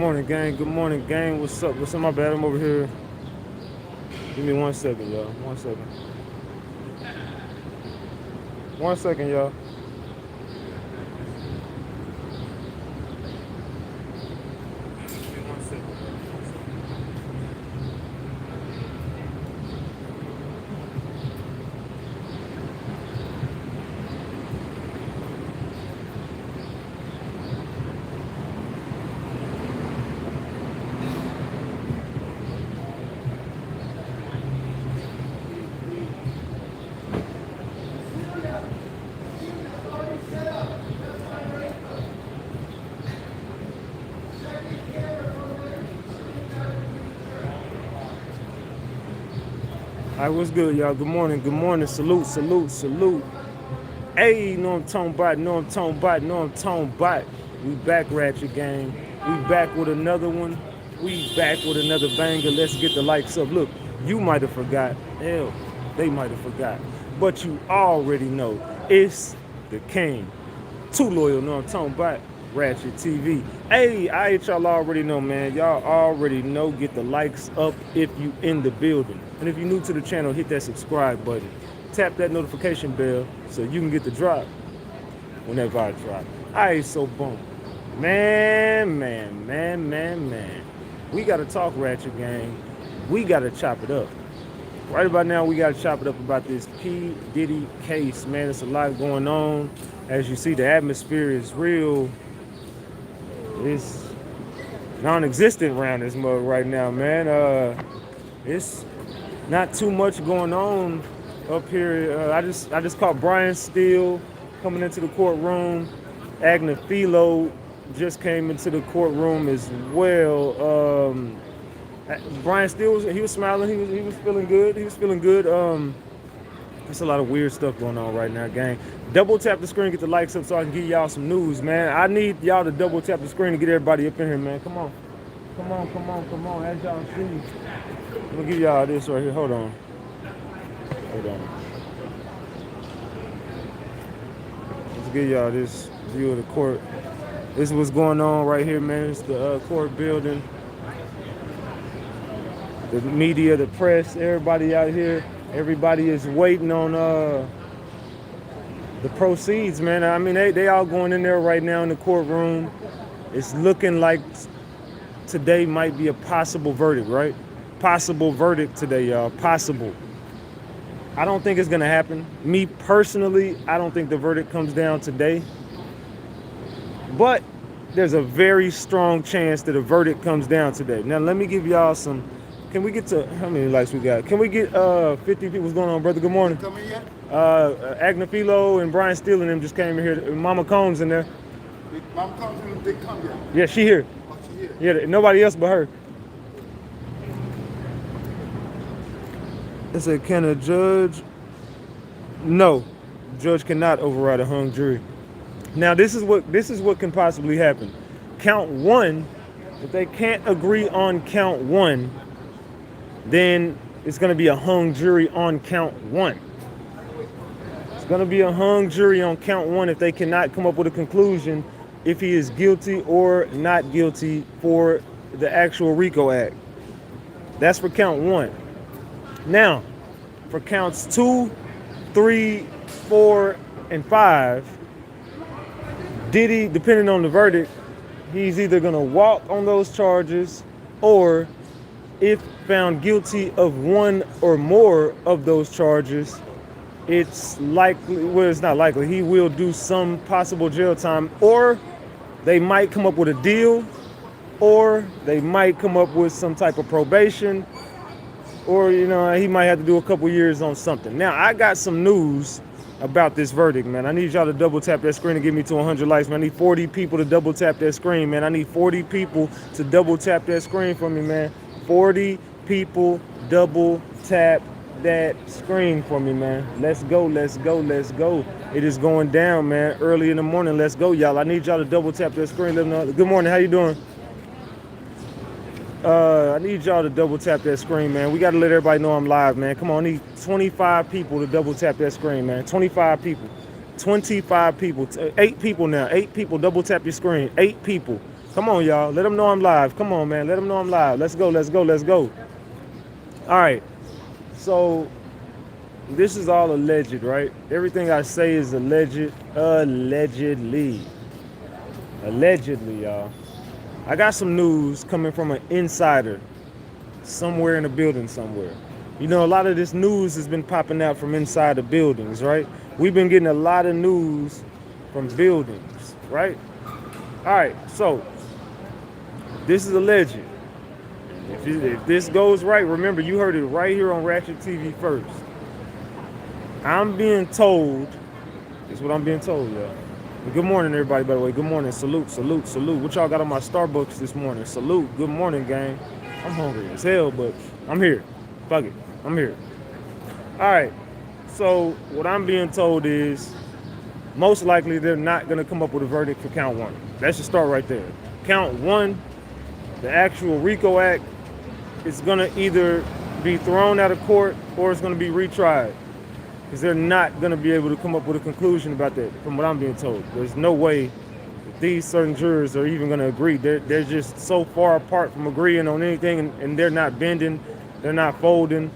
morning, gang. Good morning, gang. What's up? What's up? My bad. I'm over here. Give me 1 second, y'all. 1 second. 1 second, y'all. Give me 1 second. All right, what's good, y'all? Good morning. Good morning. Salute, salute, salute. Hey, know I'm talking about, know I'm talking about, know I'm talking about. We back, Ratchet Gang. We back with another one. We back with another banger. Let's get the likes up. Look, you might have forgot. Hell, they might have forgot. But you already know it's the king. Too loyal, know I'm talking about. RatchetTV. Hey, y'all already know, man. Y'all already know. Get the likes up if you in the building. And if you're new to the channel, hit that subscribe button. Tap that notification bell so you can get the drop whenever I drop. Alright, so boom. Man. We gotta talk, Ratchet Gang. We gotta chop it up. Right about now, we gotta chop it up about this P. Diddy case, man. There's a lot going on. As you see, the atmosphere is real. It's non-existent around this mug right now, man. It's not too much going on up here. I just caught Brian Steele coming into the courtroom. Agna Philo just came into the courtroom as well. Brian Steele he was smiling. He was feeling good. He was feeling good. There's a lot of weird stuff going on right now, gang. Double tap the screen, get the likes up so I can give y'all some news, man. I need y'all to double tap the screen to get everybody up in here, man. Come on. As y'all see. I'm gonna give y'all this right here. Hold on. Let's give y'all this view of the court. This is what's going on right here, man. It's the court building. The media, the press, everybody out here. Everybody is waiting on the proceeds, man. I mean, they all going in there right now in the courtroom. It's looking like today might be a possible verdict, right? Possible verdict today, y'all. Possible. I don't think it's gonna happen. Me personally, I don't think the verdict comes down today. But there's a very strong chance that a verdict comes down today. Now, let me give y'all some. Can we get to how many likes we got? Can we get 50 people? What's going on, brother? Good morning. Coming yet? Agna Philo and Brian Steele and them just came in here. Mama Combs in there. Mama Combs and them did come yet? Yeah, she here. Oh, she here. Yeah, nobody else but her. It said, can a judge? No, judge cannot override a hung jury. Now, this is what can possibly happen. Count one. If they can't agree on count one, then it's going to be a hung jury on count one. It's going to be a hung jury on count one if they cannot come up with a conclusion if he is guilty or not guilty for the actual RICO Act. That's for count one. Now, for counts 2, 3, 4, and 5, Diddy, depending on the verdict, he's either going to walk on those charges or if found guilty of one or more of those charges, it's likely, well, it's not likely, he will do some possible jail time, or they might come up with a deal, or they might come up with some type of probation, or, you know, he might have to do a couple years on something. Now, I got some news about this verdict, man. I need y'all to double tap that screen and get me to 100 likes, man. I need 40 people to double tap that screen, man. I need 40 people to double tap that screen for me, man. 40 people double tap that screen for me, man. Let's go. It is going down, man. Early in the morning. Let's go, y'all. I need y'all to double tap that screen. Let them know. Good morning. How you doing? I need y'all to double tap that screen, man. We got to let everybody know I'm live, man. Come on, I need 25 people to double tap that screen, man. 25 people. 25 people. 8 people now. 8 people double tap your screen. 8 people. Come on, y'all. Let them know I'm live. Come on, man. Let them know I'm live. Let's go, let's go, let's go. All right. So this is all alleged, right? Everything I say is alleged. Allegedly. Allegedly, y'all. I got some news coming from an insider somewhere in the building somewhere. You know, a lot of this news has been popping out from inside the buildings, right? We've been getting a lot of news from buildings, right? All right, so this is alleged. If this goes right, remember, you heard it right here on RatchetTV first. I'm being told, this is what I'm being told, y'all. Good morning, everybody, by the way. Good morning. Salute, salute, salute. What y'all got on my Starbucks this morning? Salute. Good morning, gang. I'm hungry as hell, but I'm here. Fuck it. I'm here. All right. So what I'm being told is most likely they're not going to come up with a verdict for count one. That should start right there. Count one, the actual RICO Act, is going to either be thrown out of court or it's going to be retried. Because they're not going to be able to come up with a conclusion about that, from what I'm being told. There's no way that these certain jurors are even going to agree. They're just so far apart from agreeing on anything, and they're not bending, they're not folding.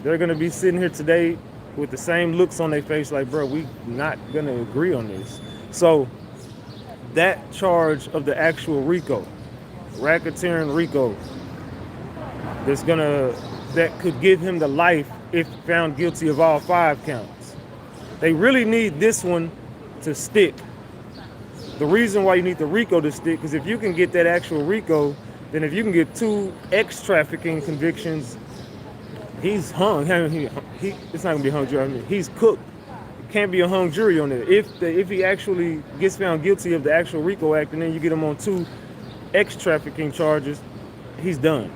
They're going to be sitting here today with the same looks on their face like, bro, we not going to agree on this. So that charge of the actual RICO, racketeering RICO, that could give him the life if found guilty of all 5 counts. They really need this one to stick. The reason why you need the RICO to stick, because if you can get that actual RICO, then if you can get 2 trafficking convictions, he's hung. It's not gonna be a hung jury. I mean, he's cooked. It can't be a hung jury on it. If he actually gets found guilty of the actual RICO Act, and then you get him on 2 trafficking charges, he's done.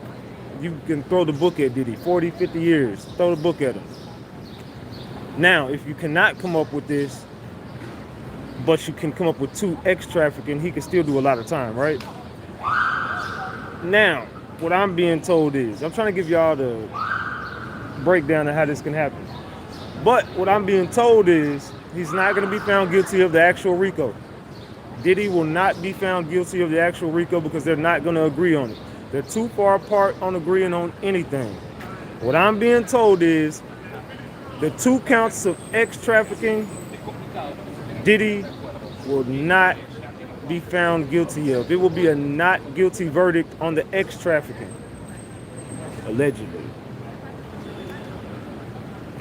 You can throw the book at Diddy, 40, 50 years, throw the book at him. Now, if you cannot come up with this, but you can come up with 2 trafficking, he can still do a lot of time, right? Now, what I'm being told is, I'm trying to give y'all the breakdown of how this can happen. But what I'm being told is, he's not gonna be found guilty of the actual RICO. Diddy will not be found guilty of the actual RICO because they're not gonna agree on it. They're too far apart on agreeing on anything. What I'm being told is the 2 counts of trafficking, Diddy will not be found guilty of. It will be a not guilty verdict on the trafficking, allegedly.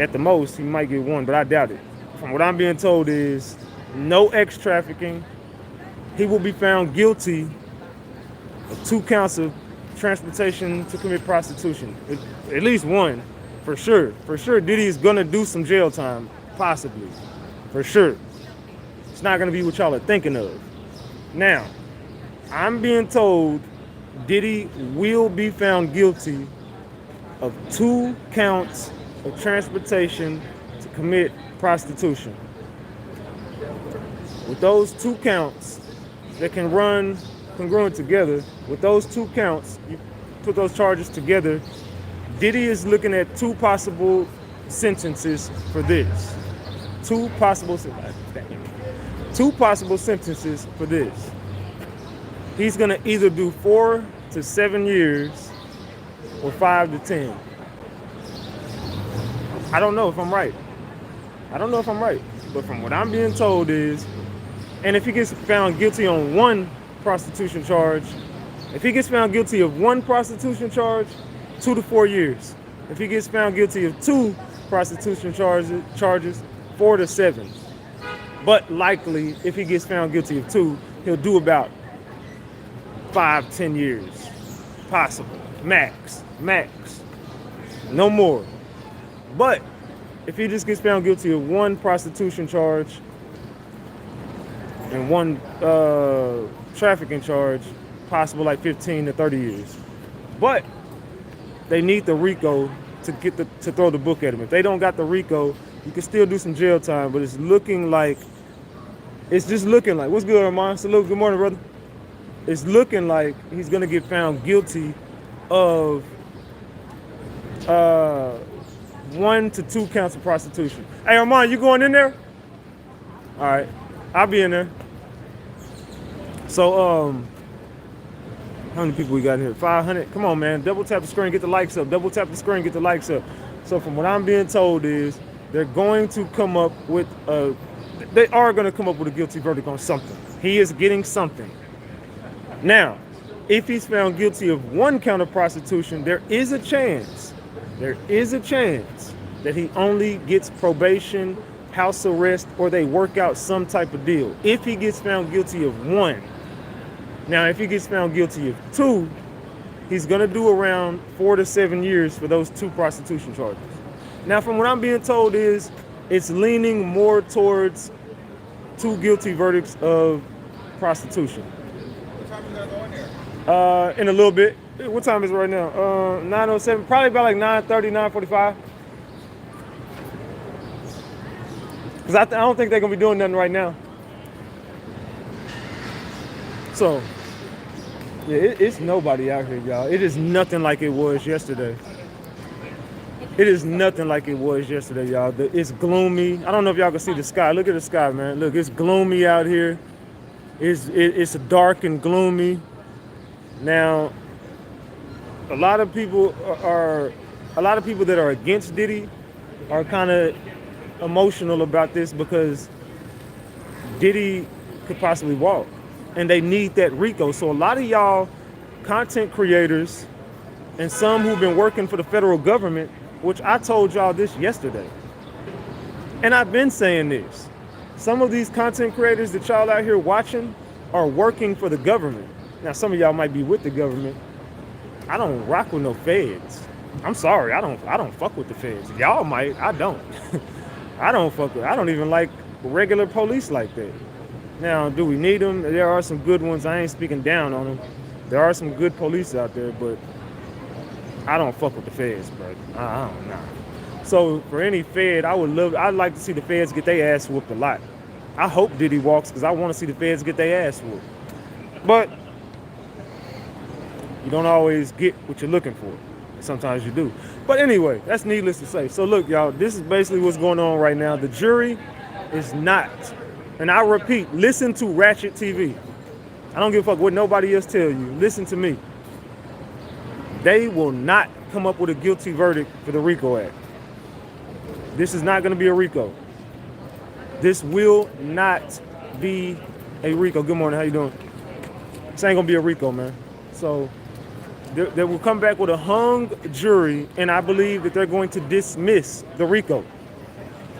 At the most, he might get 1, but I doubt it. From what I'm being told is no trafficking. He will be found guilty of 2 counts of transportation to commit prostitution. At least 1, for sure. For sure, Diddy is gonna do some jail time, possibly. For sure. It's not gonna be what y'all are thinking of. Now, I'm being told Diddy will be found guilty of 2 counts of transportation to commit prostitution. With those 2 counts that can run congruent together, with those 2 counts, you put those charges together, Diddy is looking at 2 possible sentences for this. 2 possible sentences for this. He's gonna either do 4 to 7 years or 5 to 10. I don't know if I'm right. But from what I'm being told is, and if he gets found guilty on 1 prostitution charge, if he gets found guilty of 1 prostitution charge, 2 to 4 years. If he gets found guilty of 2 prostitution charges, 4 to 7. But likely, if he gets found guilty of 2, he'll do about 5, 10 years. Possible. Max. No more. But if he just gets found guilty of 1 prostitution charge and 1 trafficking charge, possible like 15 to 30 years. But they need the RICO to throw the book at him. If they don't got the RICO, you can still do some jail time, but it's just looking like, what's good, Armand? Salute, good morning, brother. It's looking like he's gonna get found guilty of 1 to 2 counts of prostitution. Hey, Armand, you going in there? All right, I'll be in there. So, How many people we got here? 500. Come on, man. Double tap the screen, get the likes up. Double tap the screen, get the likes up. So from what I'm being told is they're going to come up with they are going to come up with a guilty verdict on something. He is getting something. Now, if he's found guilty of one count of prostitution, there is a chance that he only gets probation, house arrest, or they work out some type of deal. If he gets found guilty of one. Now, if he gets found guilty of two, he's going to do around 4 to 7 years for those 2 prostitution charges. Now, from what I'm being told is it's leaning more towards 2 guilty verdicts of prostitution. What time is that going there? In a little bit. What time is it right now? 9:07. Probably about like 9:30, 9:45. Because I don't think they're going to be doing nothing right now. So, yeah, it's nobody out here, y'all. It is nothing like it was yesterday. It is nothing like it was yesterday, y'all. It's gloomy. I don't know if y'all can see the sky. Look at the sky, man. Look, it's gloomy out here. It's dark and gloomy. Now, a lot of people that are against Diddy are kind of emotional about this because Diddy could possibly walk, and they need that RICO. So a lot of y'all content creators and some who've been working for the federal government, which I told y'all this yesterday, and I've been saying this, some of these content creators that y'all out here watching are working for the government. Now, some of y'all might be with the government. I don't rock with no feds. I'm sorry, I don't fuck with the feds. Y'all might, I don't. I don't even like regular police like that. Now, do we need them? There are some good ones. I ain't speaking down on them. There are some good police out there, but I don't fuck with the feds, bro. I don't know. So for any fed, I'd like to see the feds get their ass whooped a lot. I hope Diddy walks because I want to see the feds get their ass whooped. But you don't always get what you're looking for. Sometimes you do. But anyway, that's needless to say. So look, y'all, this is basically what's going on right now. The jury is not, and I repeat, listen to RatchetTV. I don't give a fuck what nobody else tell you. Listen to me. They will not come up with a guilty verdict for the RICO Act. This is not going to be a RICO. This will not be a RICO. Good morning. How you doing? This ain't going to be a RICO, man. So they will come back with a hung jury, and I believe that they're going to dismiss the RICO.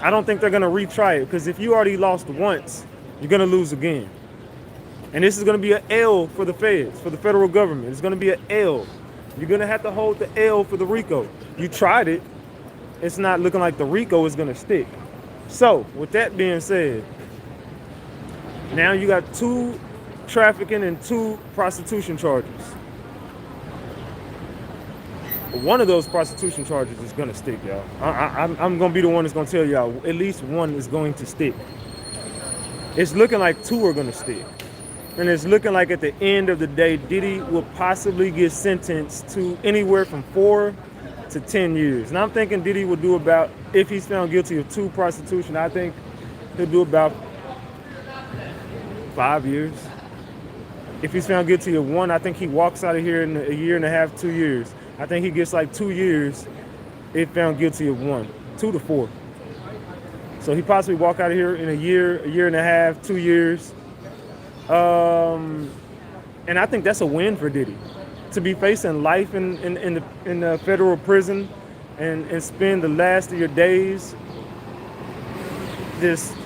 I don't think they're going to retry it, because if you already lost once, you're going to lose again. And this is going to be an L for the feds, for the federal government. It's going to be an L. You're going to have to hold the L for the RICO. You tried it. It's not looking like the RICO is going to stick. So, with that being said, now you got 2 trafficking and 2 prostitution charges. One of those prostitution charges is going to stick, y'all. I'm going to be the one that's going to tell y'all at least one is going to stick. It's looking like 2 are going to stick. And it's looking like at the end of the day, Diddy will possibly get sentenced to anywhere from 4 to 10 years. And I'm thinking Diddy will do about, if he's found guilty of 2 prostitution, I think he'll do about 5 years. If he's found guilty of 1, I think he walks out of here in a year and a half, 2 years. I think he gets like 2 years if found guilty of 1, 2 to 4. So he possibly walk out of here in a year and a half, 2 years. And I think that's a win for Diddy, to be facing life in the federal prison and spend the last of your days just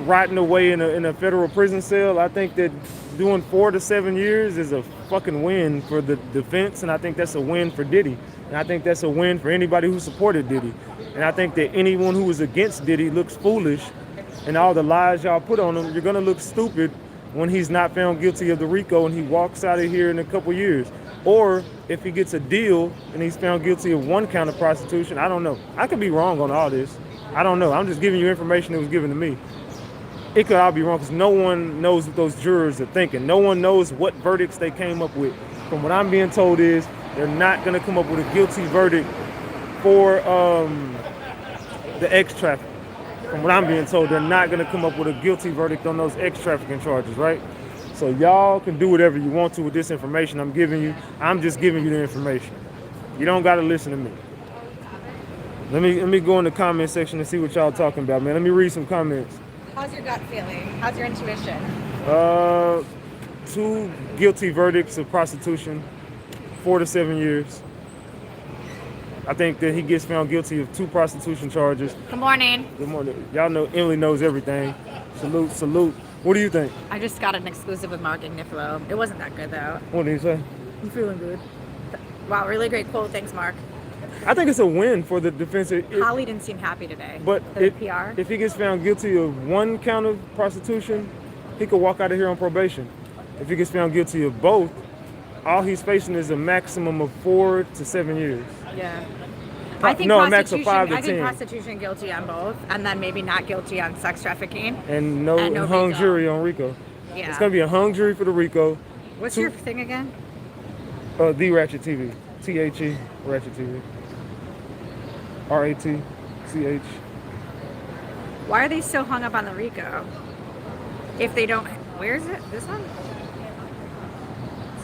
rotting away in a federal prison cell. I think that doing 4 to 7 years is a fucking win for the defense, and I think that's a win for Diddy, and I think that's a win for anybody who supported Diddy, and I think that anyone who was against Diddy looks foolish, and all the lies y'all put on him, you're gonna look stupid when he's not found guilty of the RICO and he walks out of here in a couple years. Or if he gets a deal and he's found guilty of 1 count of prostitution, I don't know. I could be wrong on all this. I don't know. I'm just giving you information that was given to me. It could all be wrong because no one knows what those jurors are thinking. No one knows what verdicts they came up with. From what I'm being told is they're not going to come up with a guilty verdict for the ex-trafficking. From what I'm being told, they're not going to come up with a guilty verdict on those ex-trafficking charges, right? So y'all can do whatever you want to with this information I'm giving you. I'm just giving you the information. You don't got to listen to me. Let me go in the comment section and see what y'all talking about, man. Let me read some comments. How's your gut feeling? How's your intuition? 2 guilty verdicts of prostitution, 4 to 7 years. I think that he gets found guilty of 2 prostitution charges. Good morning. Good morning. Y'all know Emily knows everything. Salute, salute. What do you think? I just got an exclusive with Mark Ignifilo. It wasn't that good though. What do you say? I'm feeling good. Wow, really great quote. Thanks, Mark. I think it's a win for the defense. Holly didn't seem happy today. But the PR. If he gets found guilty of 1 count of prostitution, he could walk out of here on probation. If he gets found guilty of both, all he's facing is a maximum of 4 to 7 years. Yeah. I think no, a max of 5 to 10. I think prostitution guilty on both, and then maybe not guilty on sex trafficking. And no hung RICO. jury on RICO. Yeah. It's gonna be a hung jury for the RICO. What's your thing again? The RatchetTV. THE RatchetTV. RATCH. Why are they so hung up on the RICO? If they don't, where is it? This one?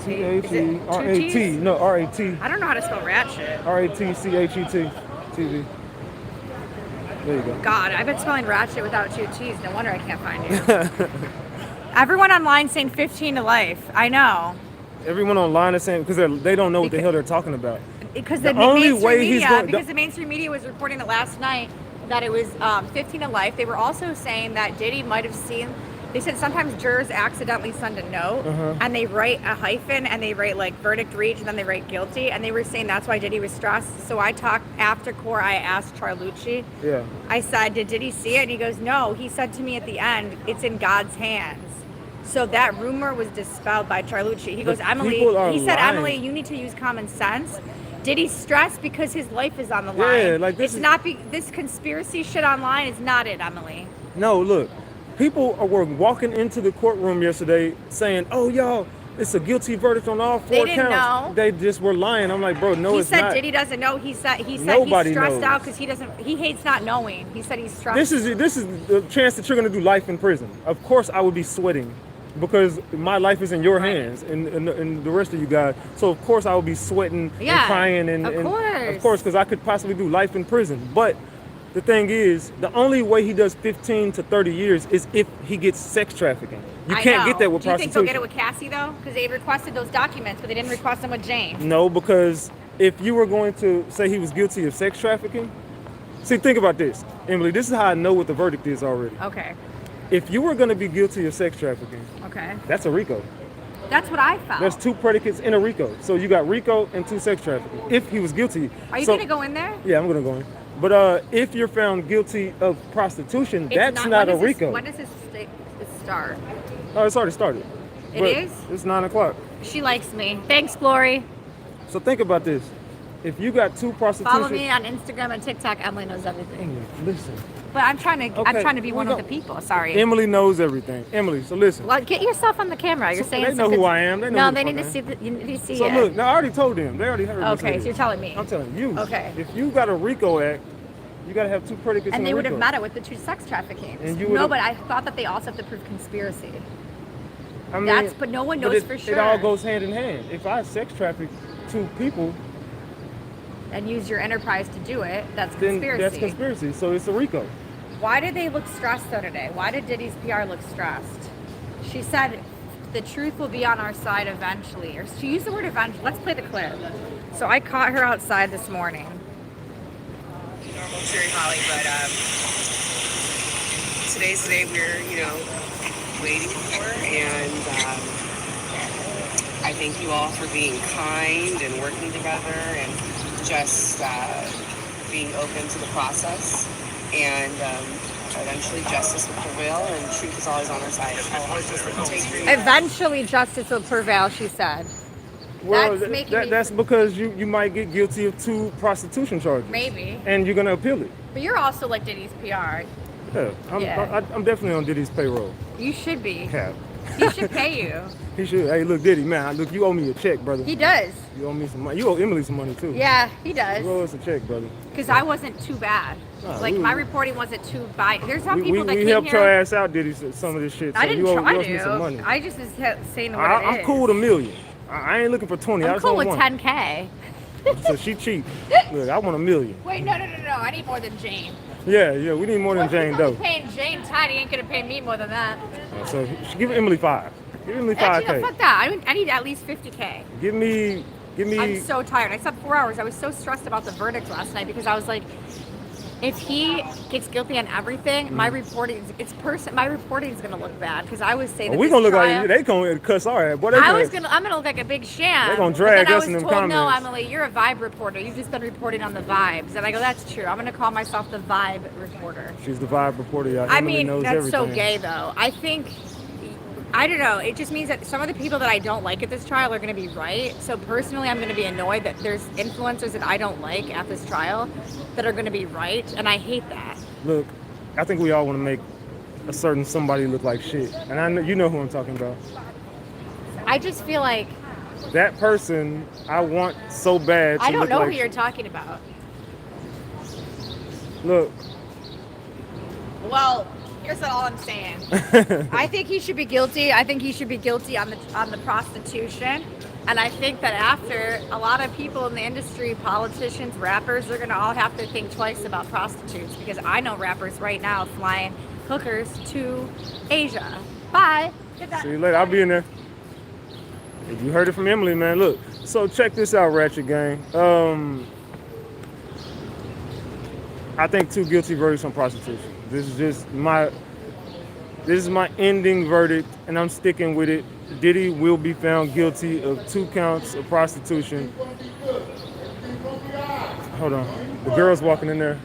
THE RAT. No, RAT. I don't know how to spell ratchet. RATCHET. TV. There you go. God, I've been spelling ratchet without 2 T's. No wonder I can't find you. Everyone online saying 15 to life. I know. Everyone online is saying because they don't know what the hell they're talking about. Because the only way he's going, because the mainstream media was reporting it last night that it was 15 to life. They were also saying that Diddy might have seen. They said sometimes jurors accidentally send a note and they write a hyphen and they write like verdict reached and then they write guilty, and they were saying that's why Diddy was stressed. So I talked after court. I asked Charlucci. Yeah. I said, did Diddy see it? And he goes, no. He said to me at the end, it's in God's hands. So that rumor was dispelled by Charlucci. He goes, Emily. He said, lying. Emily, you need to use common sense. Diddy's stressed because his life is on the line. Yeah, like this it's not this conspiracy shit online is not it, Emily. No, look. People were walking into the courtroom yesterday saying, "Oh, y'all, it's a guilty verdict on all 4 They didn't counts." know. They just were lying. I'm like, bro, no, it's not. He said Diddy doesn't know. He said Nobody he's stressed knows. out because he hates not knowing. He said he's stressed. This is the chance that you're gonna do life in prison. Of course, I would be sweating because my life is in your hands and the rest of you guys. So of course, I would be sweating and crying and of course, because I could possibly do life in prison, but. The thing is, the only way he does 15 to 30 years is if he gets sex trafficking. You can't get that with prostitution. Do you think they'll get it with Cassie, though? Because they requested those documents, but they didn't request them with Jane. No, because if you were going to say he was guilty of sex trafficking, see, think about this, Emily. This is how I know what the verdict is already. Okay. If you were going to be guilty of sex trafficking, that's a RICO. That's what I found. There's 2 predicates in a RICO. So you got RICO and 2 sex trafficking. If he was guilty. Are you going to go in there? Yeah, I'm going to go in. But if you're found guilty of prostitution, that's not a RICO. When does this start? Oh, it's already started. It is? It's 9 o'clock. She likes me. Thanks, Glory. So think about this. If you got 2 prostitution... Follow me on Instagram and TikTok. Emily knows everything. Listen. But I'm trying to be one of the people. Sorry. Emily knows everything. Emily, so listen. Well, get yourself on the camera. You're saying they know who I am. They know they need to see. You need to see so it. look, now I already told them. They already heard me. Okay, so you're telling me. I'm telling you. Okay. If you got a RICO act, you got to have 2 predicates. And in they a would have RICO. met it with the 2 sex trafficking. No, but I thought that they also have to prove conspiracy. I mean, but no one knows for sure. It all goes hand in hand. If I sex traffic 2 people and use your enterprise to do it, that's conspiracy. Then that's conspiracy. So it's a RICO. Why did they look stressed though today? Why did Diddy's PR look stressed? She said the truth will be on our side eventually. Or she used the word eventually. Let's play the clip. So I caught her outside this morning. Normal cheery Holly, but today's the day we're, waiting for, and I thank you all for being kind and working together and just being open to the process, and eventually justice will prevail and truth is always on our side. I'll always just take Eventually justice will prevail, she said. Well, that's because you might get guilty of 2 prostitution charges. Maybe. And you're going to appeal it. But you're also like Diddy's PR. Yeah, I'm definitely on Diddy's payroll. You should be. Yeah. He should pay you. He should. Hey, look, Diddy, man. Look, you owe me a check, brother. He does. You owe me some money. You owe Emily some money too. Yeah, he You owe does. us a check, brother. Because I wasn't too bad. Nah, Like we- my reporting wasn't too bad. There's some We, people that we came helped here. your ass out, Diddy, some of this shit. So I didn't you owe, try you owe me some money. to. I just was saying what it I'm is. cool with $1 million. I ain't looking for 20. I I'm just cool want with one. 10K. So she cheap. Look, I want $1 million. Wait, no. I need more than Jane. Yeah, we need more than Jane He's only though. paying Jane 10. He ain't gonna pay me more than that. So give Emily 5. Give Emily 5K. Actually, no, fuck that. I need at least 50K. Give me. I'm so tired. I slept 4 hours. I was so stressed about the verdict last night because I was like, if he gets guilty on everything, my reporting is gonna look bad because I was saying that we this gonna look trial, like they gonna cuss our ass. Boy, they I'm gonna- gonna look like a big sham. They gonna But drag then us I in was them told, no, comments. Emily, you're a vibe reporter. You've just been reporting on the vibes. And I go, that's true. I'm gonna call myself the vibe reporter. She's the vibe reporter, y'all. I Emily mean, knows that's everything. so gay though. I don't know. It just means that some of the people that I don't like at this trial are going to be right. So personally, I'm going to be annoyed that there's influencers that I don't like at this trial that are going to be right, and I hate that. Look, I think we all want to make a certain somebody look like shit, and I know you know who I'm talking about. I just feel like That person I want so bad. To I don't look know like who you're talking about. Look, Well, here's all I'm saying. I think he should be guilty. I think he should be guilty on the prostitution. And I think that after a lot of people in the industry, politicians, rappers, they're gonna all have to think twice about prostitutes because I know rappers right now flying hookers to Asia. Bye. see you later. I'll be in there. If you heard it from Emily, man, look. So check this out, Ratchet Gang. I think 2 guilty verdicts on prostitution. This is my ending verdict, and I'm sticking with it. Diddy will be found guilty of 2 counts of prostitution. Hold on. The girl's walking in there.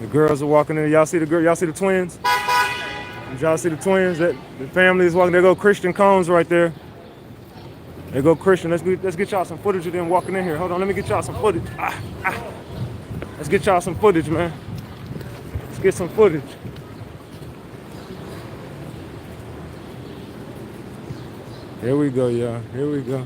The girls are walking in. Y'all see the girl? Y'all see the twins? Did y'all see the twins? That the family is walking. There go Christian Combs right there. There go Christian. Let's get y'all some footage of them walking in here. Hold on, let me get y'all some footage. Let's get y'all some footage, man. Let's get some footage. Here we go, y'all. Here we go.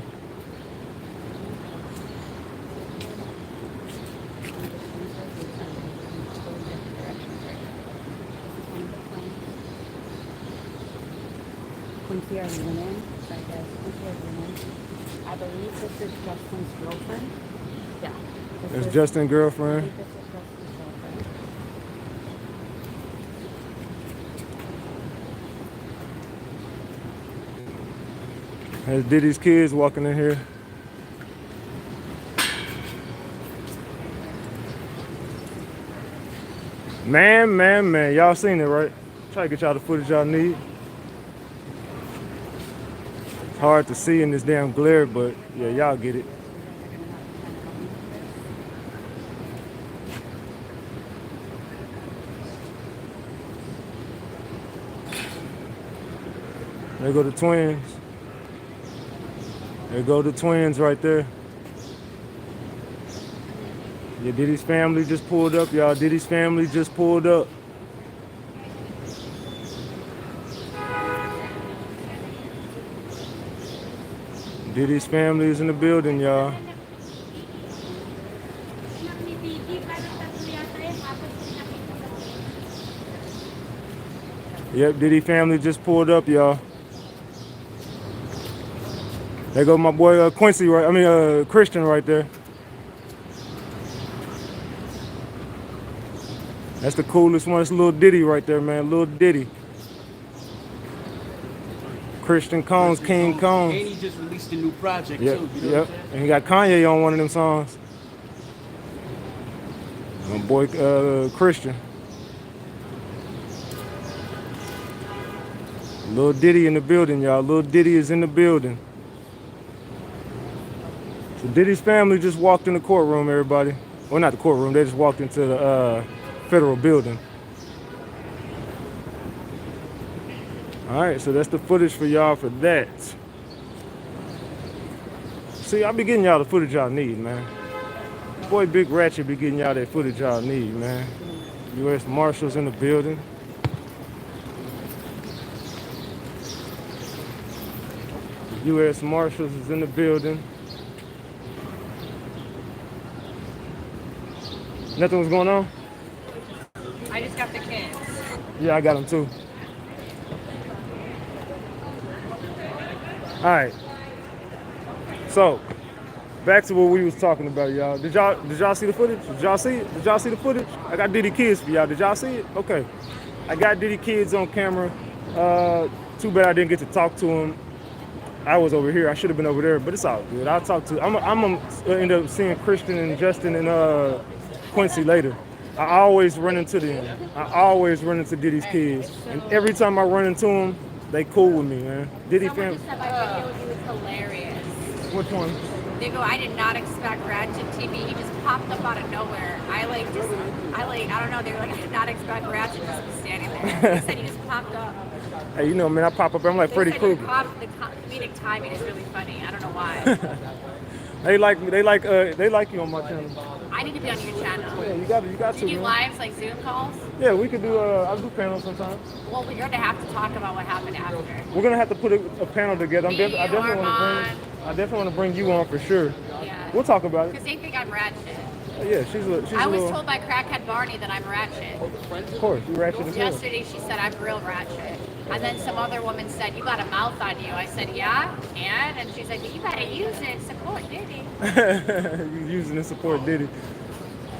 Quincy, are you in? I believe this is Justin's girlfriend. Yeah. That's Justin's girlfriend. This is Justin's girlfriend. There's Diddy's kids walking in here. Man. Y'all seen it, right? Try to get y'all the footage y'all need. It's hard to see in this damn glare, but yeah, y'all get it. There go the twins. There go the twins right there. Yeah, Diddy's family just pulled up, y'all. Diddy's family just pulled up. Diddy's family is in the building, y'all. Yep, Diddy family just pulled up, y'all. There go my boy Quincy, right? Christian right there. That's the coolest one. It's Lil Diddy right there, man. Lil Diddy. Christian Combs, King Combs. And he just released a new project Yep, too. You know yep. what I'm saying? And he got Kanye on one of them songs. My boy Christian. Lil Diddy in the building, y'all. Lil Diddy is in the building. So Diddy's family just walked in the courtroom, everybody. Well, not the courtroom. They just walked into the federal building. All right, so that's the footage for y'all for that. See, I'll be getting y'all the footage y'all need, man. Boy, Big Ratchet be getting y'all that footage y'all need, man. U.S. Marshals in the building. U.S. Marshals is in the building. Nothing was going on? I just got the kids. Yeah, I got them too. All right. So, back to what we was talking about, y'all. Did y'all see the footage? Did y'all see it? Did y'all see the footage? I got Diddy kids for y'all. Did y'all see it? Okay. I got Diddy kids on camera. Too bad I didn't get to talk to him. I was over here. I should have been over there, but it's all good. I'll talk to. I'm gonna end up seeing Christian and Justin and Quincy later. I always run into them. I always run into Diddy's kids, and every time I run into them, they cool with me, man. Diddy Someone fam. just said my video was hilarious. Which one? They go, I did not expect RatchetTV. He just popped up out of nowhere. I don't know. They were like, I did not expect Ratchet just to be standing there. They said he just popped up. Hey, you know, man, I pop up. I'm like Freddy They said Krueger. the comedic timing is really funny. I don't know why. They like me. They like you on my channel. I need to be on your channel. Yeah, you got Do to. you do Man. lives like Zoom calls? Yeah, we could do. I do panels sometimes. Well, we're going to have to talk about what happened after. We're gonna have to put a panel together. I Me, definitely want to bring you on for sure. Yeah. We'll talk about it. Because they think I'm Ratchet. Yeah, she's I a was little. told by Crackhead Barney that I'm Ratchet. Of course, you ratchet as hell. Yesterday she said I'm real Ratchet. And then some other woman said, you got a mouth on you. I said, yeah, and she's like, you gotta use it, support Diddy. You using to support Diddy.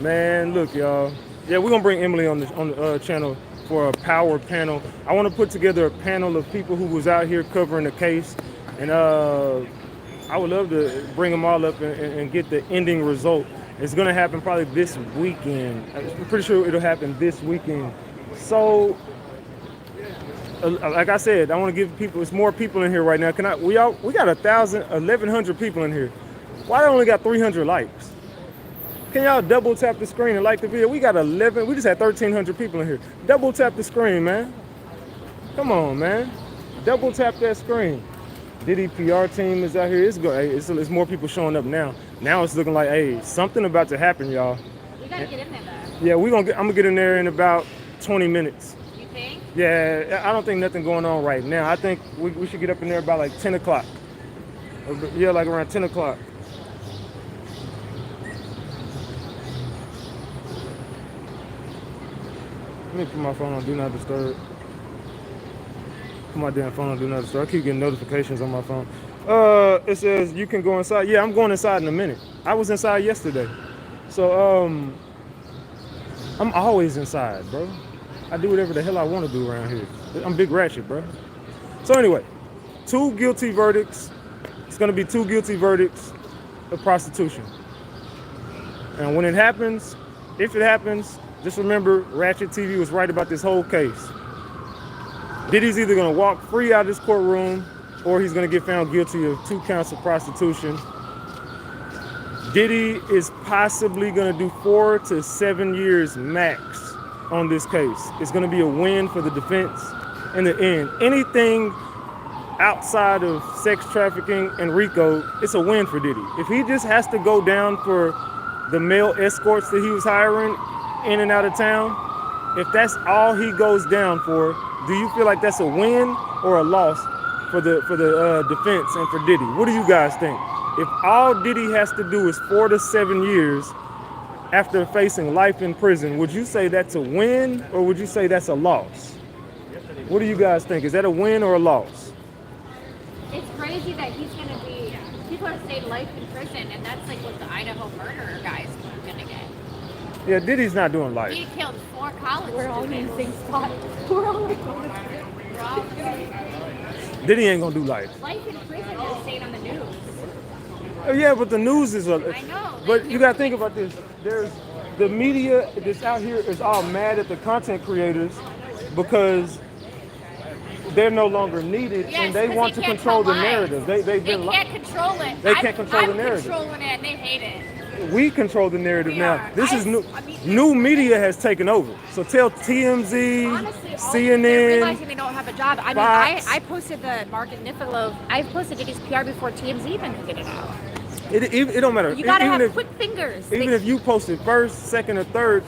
Man, look, y'all. Yeah, we're gonna bring Emily on the channel for a power panel. I want to put together a panel of people who was out here covering the case, and I would love to bring them all up and get the ending result. It's gonna happen probably this weekend. I'm pretty sure it'll happen this weekend. So, like I said, I want to give people. It's more people in here right now. We got 1,100 people in here. Why I only got 300 likes? Can y'all double tap the screen and like the video? We got 11. We just had 1,300 people in here. Double tap the screen, man. Come on, man. Double tap that screen. Diddy PR team is out here. It's more people showing up now. Now it's looking like, hey, something about to happen, y'all. We gotta get in there though. Yeah, I'm gonna get in there in about 20 minutes. You think? Yeah, I don't think nothing going on right now. I think we should get up in there about like 10 o'clock. Yeah, like around 10 o'clock. Let me put my phone on Do Not Disturb. Put my damn phone on Do Not Disturb. I keep getting notifications on my phone. It says you can go inside. Yeah, I'm going inside in a minute. I was inside yesterday. So, I'm always inside, bro. I do whatever the hell I want to do around here. I'm Big Ratchet, bro. So anyway, 2 guilty verdicts. It's gonna be 2 guilty verdicts of prostitution. And when it happens, if it happens, just remember RatchetTV was right about this whole case. Diddy's either gonna walk free out of this courtroom or he's gonna get found guilty of 2 counts of prostitution. Diddy is possibly gonna do 4 to 7 years max on this case. It's gonna be a win for the defense in the end. Anything outside of sex trafficking and RICO, it's a win for Diddy. If he just has to go down for the male escorts that he was hiring in and out of town, if that's all he goes down for, do you feel like that's a win or a loss for the defense and for Diddy? What do you guys think? If all Diddy has to do is 4 to 7 years after facing life in prison, would you say that's a win or would you say that's a loss? What do you guys think? Is that a win or a loss? It's crazy that he's gonna be. People are saying life in prison, and that's like what the Idaho murderer guy's gonna get. Yeah, Diddy's not doing life. He killed 4 college We're all in students. the same spot. We're all like, We're all Diddy ain't gonna do life. life in prison. They're saying on the news. Oh, yeah, but the news is I know. But you gotta think about this. There's the media that's out here is all mad at the content creators because they're no longer needed, Yes, and they 'cause want they to can't control tell the lies. narrative. They've They been can't control it. They can't control the narrative. I'm controlling it, and they hate it. We control the narrative We now. are. This is new. I mean, New media has taken over. So tell TMZ, Honestly, they're CNN. realizing they don't have a job. I mean, Fox. I posted the Market Nifolov. I posted Diddy's PR before TMZ even figured it out. It don't matter. You gotta Even have if, quick fingers. even if you posted first, second, or third,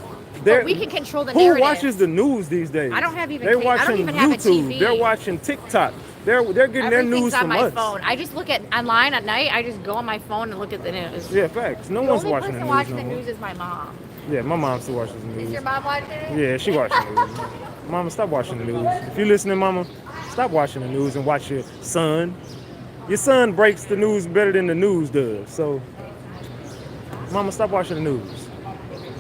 But we can control the who narrative. watches the news these days? I don't have even. They're I watching don't even have a YouTube. TV. They're watching TikTok. They're getting their Everything's news on from my us. phone. I just look at online at night. I just go on my phone and look at the news. Yeah, facts. No The one's only watching person the news watching no the more. news is my mom. Yeah, my mom still watches the news. Is your mom watching it? Yeah, she watching the news. Mama, stop watching the news. If you're listening, Mama, stop watching the news and watch your son. Your son breaks the news better than the news does. So, Mama, stop watching the news.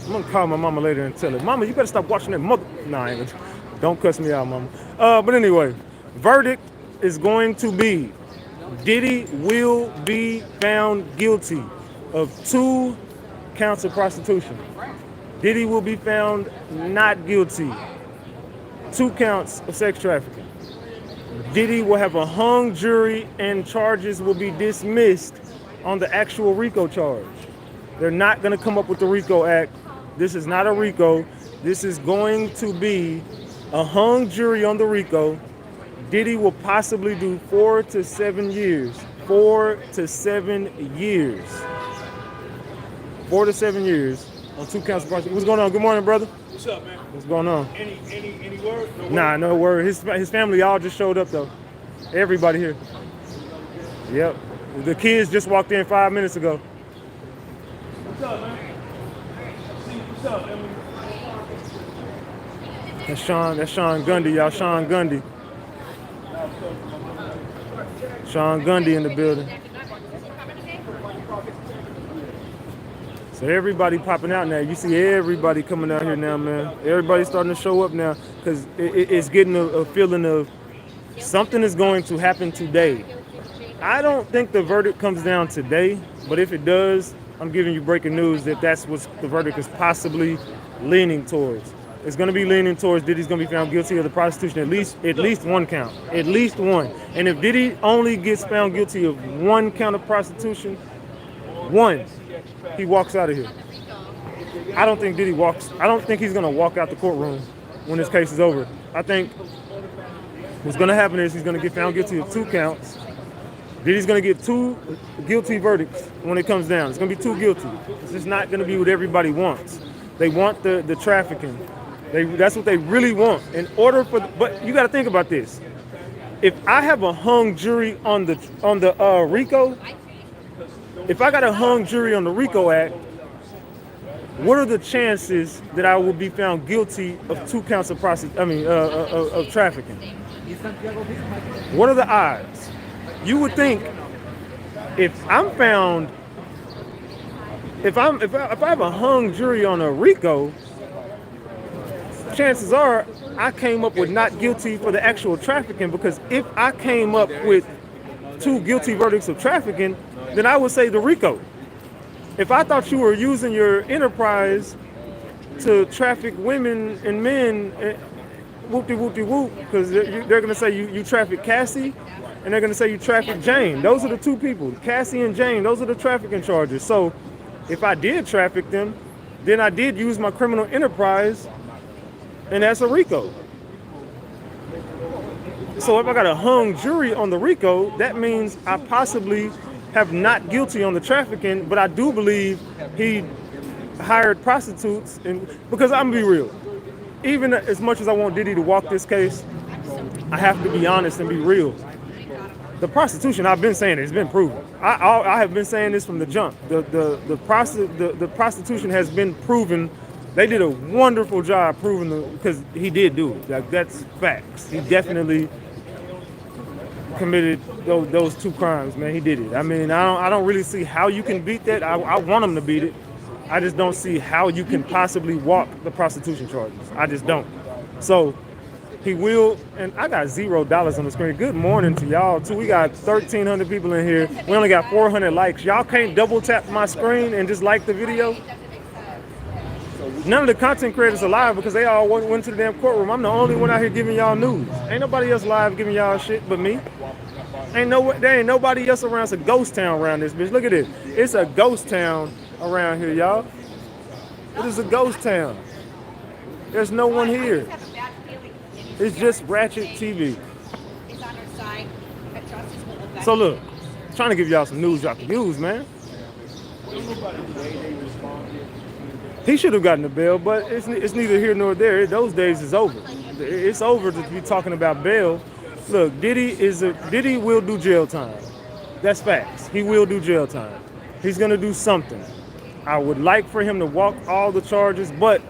I'm gonna call my mama later and tell her, Mama, you better stop watching that mother. Nah, I ain't gonna. Don't cuss me out, Mama. But anyway, verdict is going to be Diddy will be found guilty of 2 counts of prostitution. Diddy will be found not guilty. 2 counts of sex trafficking. Diddy will have a hung jury and charges will be dismissed on the actual RICO charge. They're not going to come up with the RICO Act. This is not a RICO. This is going to be a hung jury on the RICO. Diddy will possibly do 4 to 7 years. 4 to 7 years. 4 to 7 years on 2 counts of prostitution. What's going on? Good morning, brother. What's up, man? What's going on? Any word? No word? Nah, no word. His family all just showed up though. Everybody here. Yep. The kids just walked in 5 minutes ago. What's up, man? See, what's up, Emily? That's Sean Gundy, y'all. Sean Gundy. Sean Gundy in the building. So everybody popping out now. You see everybody coming out here now, man. Everybody's starting to show up now because it's getting a feeling of something is going to happen today. I don't think the verdict comes down today, but if it does, I'm giving you breaking news that that's what the verdict is possibly leaning towards. It's going to be leaning towards Diddy's going to be found guilty of the prostitution, at least 1 count, at least 1. And if Diddy only gets found guilty of 1 count of prostitution, 1, he walks out of here. I don't think Diddy walks. I don't think he's going to walk out the courtroom when this case is over. I think what's going to happen is he's going to get found guilty of 2 counts. Diddy's going to get 2 guilty verdicts when it comes down. It's going to be 2 guilty. It's just not going to be what everybody wants. They want the trafficking. That's what they really want. In order for, but you got to think about this. If I have a hung jury on the RICO, if I got a hung jury on the RICO Act, what are the chances that I will be found guilty of 2 counts of of trafficking? What are the odds? You would think if I'm found, if I have a hung jury on a RICO, chances are I came up with not guilty for the actual trafficking, because if I came up with 2 guilty verdicts of trafficking, then I would say the RICO. If I thought you were using your enterprise to traffic women and men, whoop-de-whoop-de-whoop, because they're going to say you traffic Cassie, and they're going to say you traffic Jane. Those are the 2 people, Cassie and Jane. Those are the trafficking charges. So if I did traffic them, then I did use my criminal enterprise, and that's a RICO. So if I got a hung jury on the RICO, that means I possibly have not guilty on the trafficking, but I do believe he hired prostitutes. And because I'm gonna be real, even as much as I want Diddy to walk this case, I have to be honest and be real. The prostitution, I've been saying it, it's been proven. I have been saying this from the jump. The prostitution has been proven. They did a wonderful job proving because he did do it. Like, that's facts. He definitely committed those 2 crimes, man. He did it. I mean, I don't really see how you can beat that. I want him to beat it. I just don't see how you can possibly walk the prostitution charges. I just don't. So he will, and I got $0 on the screen. Good morning to y'all too. We got 1,300 people in here. We only got 400 likes. Y'all can't double tap my screen and just like the video. None of the content creators are live because they all went to the damn courtroom. I'm the only one out here giving y'all news. Ain't nobody else live giving y'all shit but me. There ain't nobody else around. It's a ghost town around this bitch. Look at this. It's a ghost town around here, y'all. It is a ghost town. There's no one here. It's just RatchetTV. So look, I'm trying to give y'all some news y'all can use, man. He should have gotten the bail, but it's neither here nor there. Those days is over. It's over to be talking about bail. Look, Diddy will do jail time. That's facts. He will do jail time. He's gonna do something. I would like for him to walk all the charges, but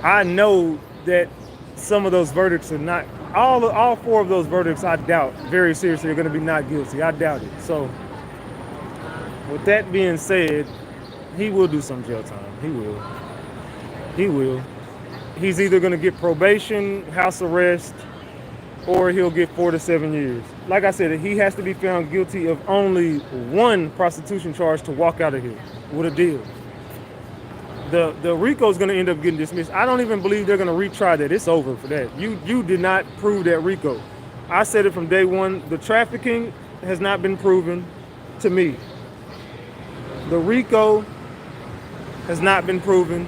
I know that some of those verdicts are not. All four of those verdicts, I doubt very seriously are gonna be not guilty. I doubt it. So, with that being said, he will do some jail time. He will. He will. He's either going to get probation, house arrest, or he'll get 4 to 7 years. Like I said, he has to be found guilty of only one prostitution charge to walk out of here with a deal. The RICO is going to end up getting dismissed. I don't even believe they're going to retry that. It's over for that. You did not prove that RICO. I said it from day one. The trafficking has not been proven to me. The RICO has not been proven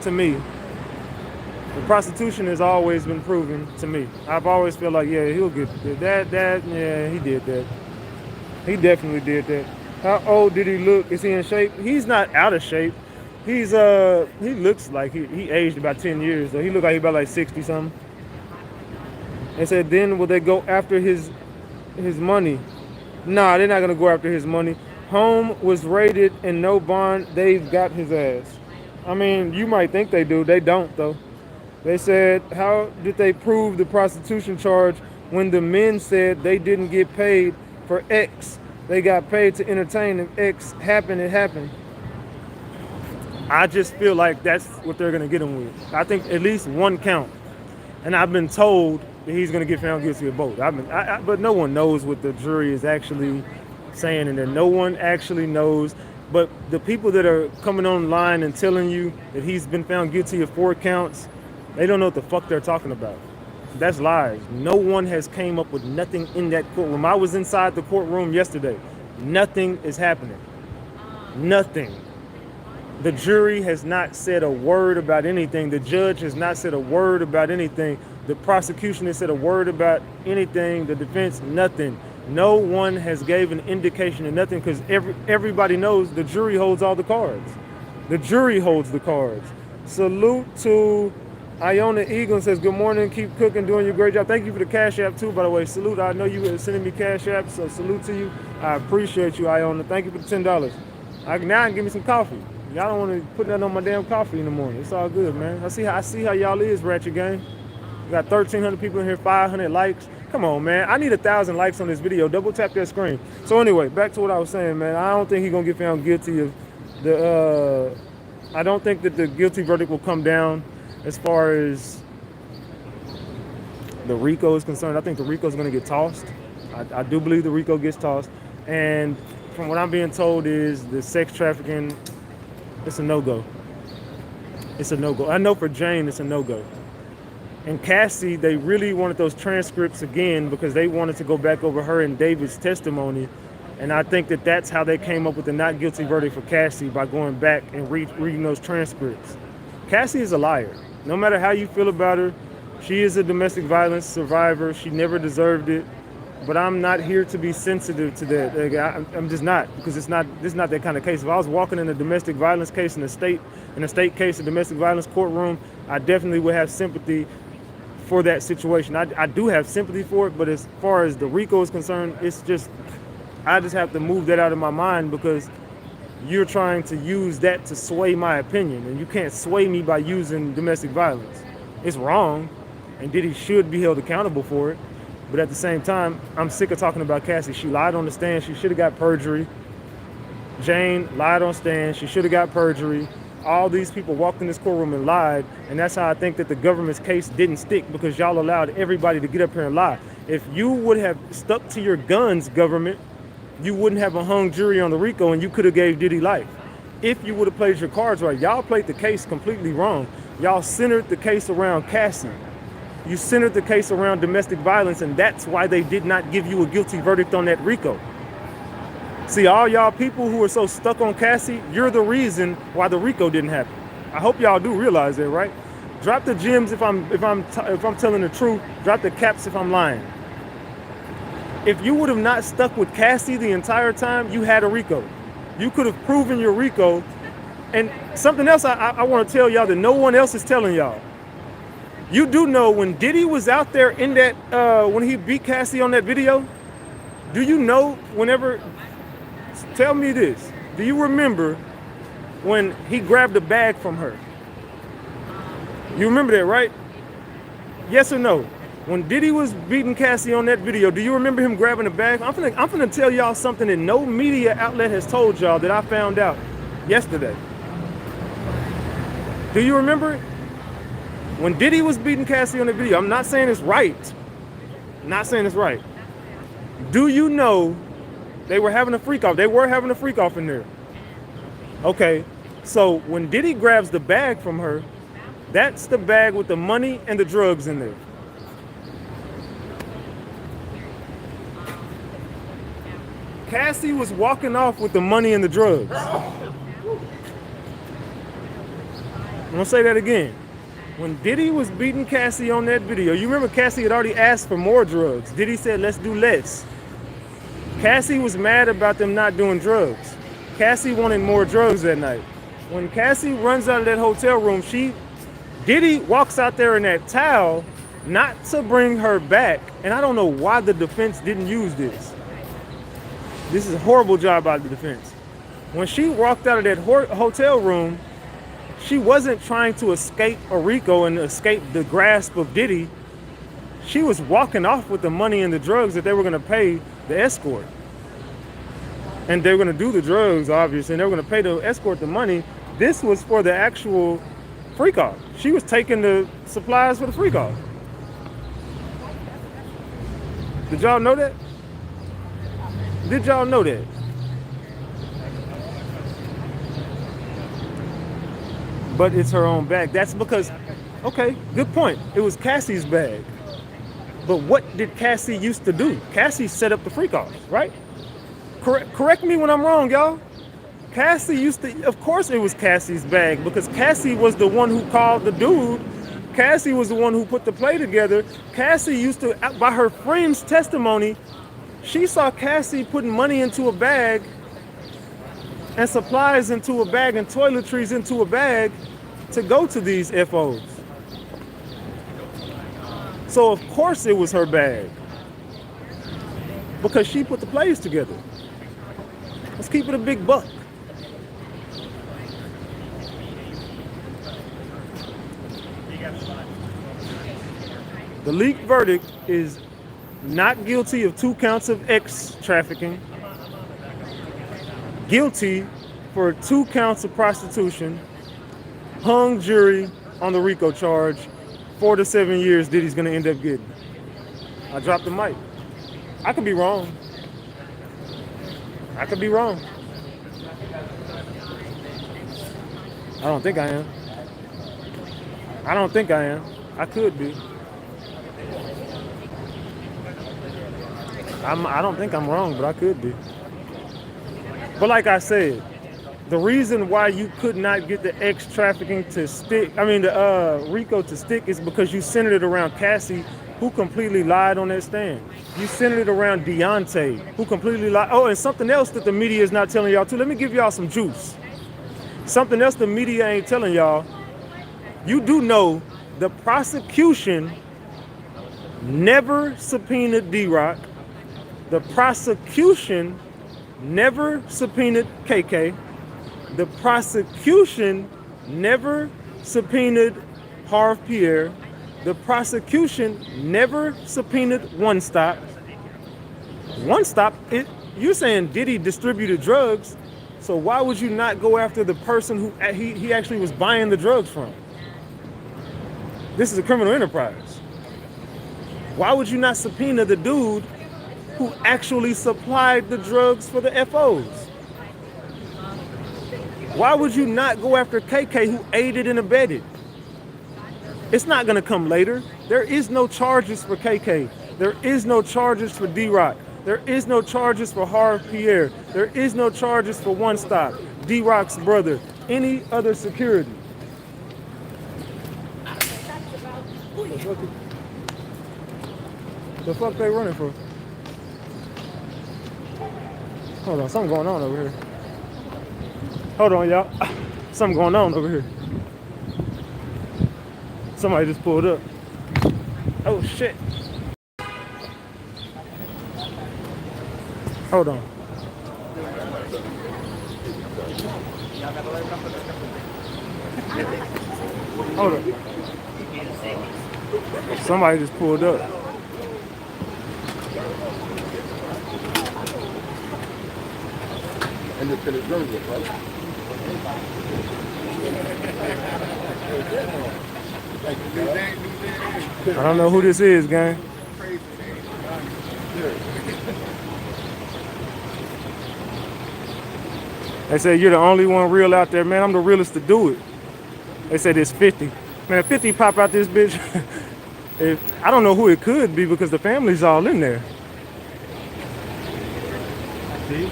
to me. The prostitution has always been proven to me. I've always felt like, yeah, he'll get that, yeah, he did that. He definitely did that. How old did he look? Is he in shape? He's not out of shape. He looks like he aged about 10 years, though. He looked like he about like 60 something. They said, then will they go after his money? Nah, they're not gonna go after his money. Home was raided and no bond. They've got his ass. I mean, you might think they do. They don't, though. They said, how did they prove the prostitution charge when the men said they didn't get paid for X? They got paid to entertain. If X happened, it happened. I just feel like that's what they're going to get him with. I think at least one count. And I've been told that he's going to get found guilty of both. But no one knows what the jury is actually saying, and that no one actually knows. But the people that are coming online and telling you that he's been found guilty of 4 counts, they don't know what the fuck they're talking about. That's lies. No one has came up with nothing in that courtroom. I was inside the courtroom yesterday. Nothing is happening. Nothing. The jury has not said a word about anything. The judge has not said a word about anything. The prosecution has said a word about anything. The defense, nothing. No one has gave an indication of nothing, because everybody knows the jury holds all the cards. The jury holds the cards. Salute to Iona Eagle, says, good morning, keep cooking, doing your great job. Thank you for the Cash App too, by the way. Salute, I know you were sending me Cash App, so salute to you. I appreciate you, Iona. Thank you for the $10. Now I can give me some coffee. Y'all don't want to put that on my damn coffee in the morning. It's all good, man. I see how y'all is, Ratchet Gang. We got 1,300 people in here, 500 likes. Come on, man. I need 1,000 likes on this video. Double tap that screen. So anyway, back to what I was saying, man. I don't think he's gonna get found guilty of the. I don't think that the guilty verdict will come down as far as the RICO is concerned. I think the RICO is gonna get tossed. I do believe the RICO gets tossed. And from what I'm being told is the sex trafficking, it's a no-go. It's a no-go. I know for Jane, it's a no-go. And Cassie, they really wanted those transcripts again because they wanted to go back over her and David's testimony. And I think that that's how they came up with the not guilty verdict for Cassie, by going back and reading those transcripts. Cassie is a liar. No matter how you feel about her, she is a domestic violence survivor. She never deserved it. But I'm not here to be sensitive to that. I'm just not, because this is not that kind of case. If I was walking in a domestic violence case in a state case, a domestic violence courtroom, I definitely would have sympathy for that situation. I do have sympathy for it, but as far as the RICO is concerned, it's just, I just have to move that out of my mind, because you're trying to use that to sway my opinion, and you can't sway me by using domestic violence. It's wrong, and Diddy should be held accountable for it. But at the same time, I'm sick of talking about Cassie. She lied on the stand. She should have got perjury. Jane lied on stand. She should have got perjury. All these people walked in this courtroom and lied, and that's how I think that the government's case didn't stick, because y'all allowed everybody to get up here and lie. If you would have stuck to your guns, government, you wouldn't have a hung jury on the RICO, and you could have gave Diddy life. If you would have played your cards right. Y'all played the case completely wrong. Y'all centered the case around Cassie. You centered the case around domestic violence, and that's why they did not give you a guilty verdict on that RICO. See, all y'all people who are so stuck on Cassie, you're the reason why the RICO didn't happen. I hope y'all do realize that, right? Drop the gems if I'm telling the truth. Drop the caps if I'm lying. If you would have not stuck with Cassie the entire time, you had a RICO. You could have proven your RICO. And something else I want to tell y'all that no one else is telling y'all. You do know when Diddy was out there in that, when he beat Cassie on that video, do you know whenever, tell me this, do you remember when he grabbed a bag from her? You remember that, right? Yes or no? When Diddy was beating Cassie on that video, do you remember him grabbing a bag? I'm finna tell y'all something that no media outlet has told y'all that I found out yesterday. Do you remember it? When Diddy was beating Cassie on the video, I'm not saying it's right. I'm not saying it's right. Do you know they were having a freak off? They were having a freak off in there. Okay, so when Diddy grabs the bag from her, that's the bag with the money and the drugs in there. Cassie was walking off with the money and the drugs. I'm gonna say that again. When Diddy was beating Cassie on that video, you remember Cassie had already asked for more drugs. Diddy said, let's do less. Cassie was mad about them not doing drugs. Cassie wanted more drugs that night. When Cassie runs out of that hotel room, Diddy walks out there in that towel, not to bring her back. And I don't know why the defense didn't use this. This is a horrible job by the defense. When she walked out of that hotel room, she wasn't trying to escape a RICO and escape the grasp of Diddy. She was walking off with the money and the drugs that they were going to pay the escort. And they were going to do the drugs, obviously, and they were going to pay the escort the money. This was for the actual freak off. She was taking the supplies for the freak off. Did y'all know that? Did y'all know that? But it's her own bag. That's because, okay, good point. It was Cassie's bag. But what did Cassie used to do? Cassie set up the freak off, right? Correct me when I'm wrong, y'all. Cassie used to, of course it was Cassie's bag because Cassie was the one who called the dude. Cassie was the one who put the play together. Cassie used to, by her friend's testimony, she saw Cassie putting money into a bag and supplies into a bag and toiletries into a bag to go to these FOs. So of course it was her bag because she put the plays together. Let's keep it a big buck. The leaked verdict is not guilty of 2 counts of X trafficking, guilty for 2 counts of prostitution, hung jury on the RICO charge, 4 to 7 years Diddy's gonna end up getting. I dropped the mic. I could be wrong. I could be wrong. I don't think I am. I don't think I am. I could be. I don't think I'm wrong, but I could be. But like I said, the reason why you could not get the X trafficking to stick, the RICO to stick is because you centered it around Cassie, who completely lied on that stand. You centered it around Deontay, who completely lied. Oh, and something else that the media is not telling y'all too. Let me give y'all some juice. Something else the media ain't telling y'all. You do know the prosecution never subpoenaed D-Rock. The prosecution never subpoenaed KK. The prosecution never subpoenaed Harv Pierre. The prosecution never subpoenaed One Stop. One Stop, you're saying Diddy distributed drugs, so why would you not go after the person who he actually was buying the drugs from? This is a criminal enterprise. Why would you not subpoena the dude who actually supplied the drugs for the FOs? Why would you not go after KK who aided and abetted? It's not gonna come later. There is no charges for KK. There is no charges for D-Rock. There is no charges for Harv Pierre. There is no charges for One Stop, D-Rock's brother, any other security. The fuck they running for? Hold on, something going on over here. Hold on, y'all. Something going on over here. Somebody just pulled up. Oh shit. Hold on. Hold on. Somebody just pulled up. Independent journalist, right? I don't know who this is, gang. They say you're the only one real out there, man. I'm the realest to do it. They said it's 50. Man, if 50 pop out this bitch, I don't know who it could be because the family's all in there. See?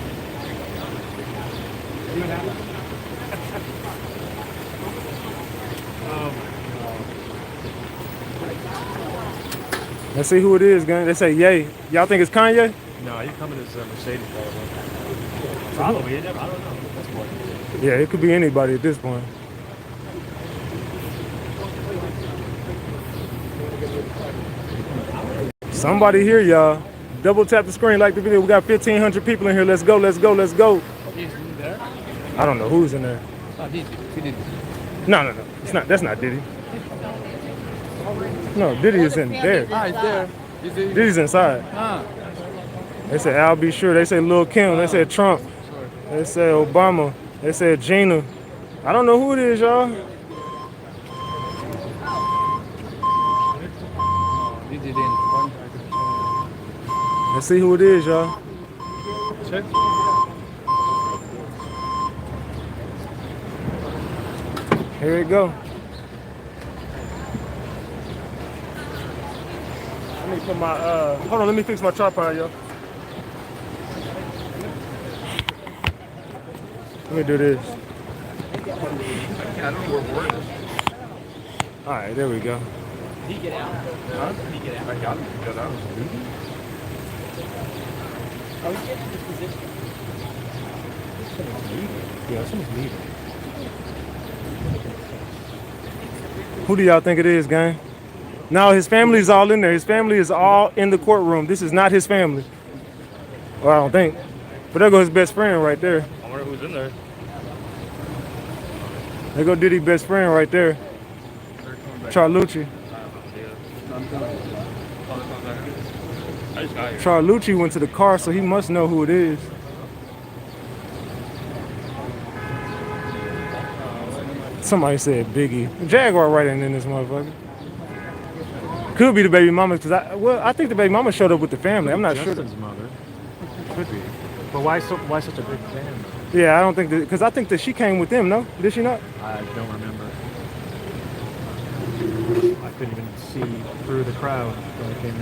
Let's see who it is, gang. They say yay. Y'all think it's Kanye? No, you coming as Mercedes, probably. I don't know. That's what. Yeah, it could be anybody at this point. Somebody here, y'all. Double tap the screen, like the video. We got 1,500 people in here. Let's go, let's go, let's go. There? I don't know who's in there. Oh, Diddy. No. It's not. That's not Diddy. No, Diddy is in there. Ah, it's there. Diddy's inside. Ah. They say I'll be sure. They say Lil Kim. They said Trump. They say Obama. They said Gina. I don't know who it is, y'all. Let's see who it is, y'all. Check. Here we go. Let me put my hold on, let me fix my tripod, yo. Let me do this. I don't know where we're at. Alright, there we go. Did he get out? Huh? Did he get out? I got him. Got out. Oh, he's getting his position. Yeah, someone's leaving. Who do y'all think it is, gang? No, his family's all in there. His family is all in the courtroom. This is not his family. Well, I don't think. But there goes his best friend right there. I wonder who's in there. There go Diddy's best friend right there. Charlucci. I just got here. Charlucci went to the car, so he must know who it is. Somebody said Biggie. Jaguar writing in this motherfucker. Could be the baby mama, because I think the baby mama showed up with the family. I'm not sure. Justin's mother. Could be. But why such a big fan? Yeah, I don't think that, because I think that she came with them, no? Did she not? I don't remember. I couldn't even see through the crowd when I came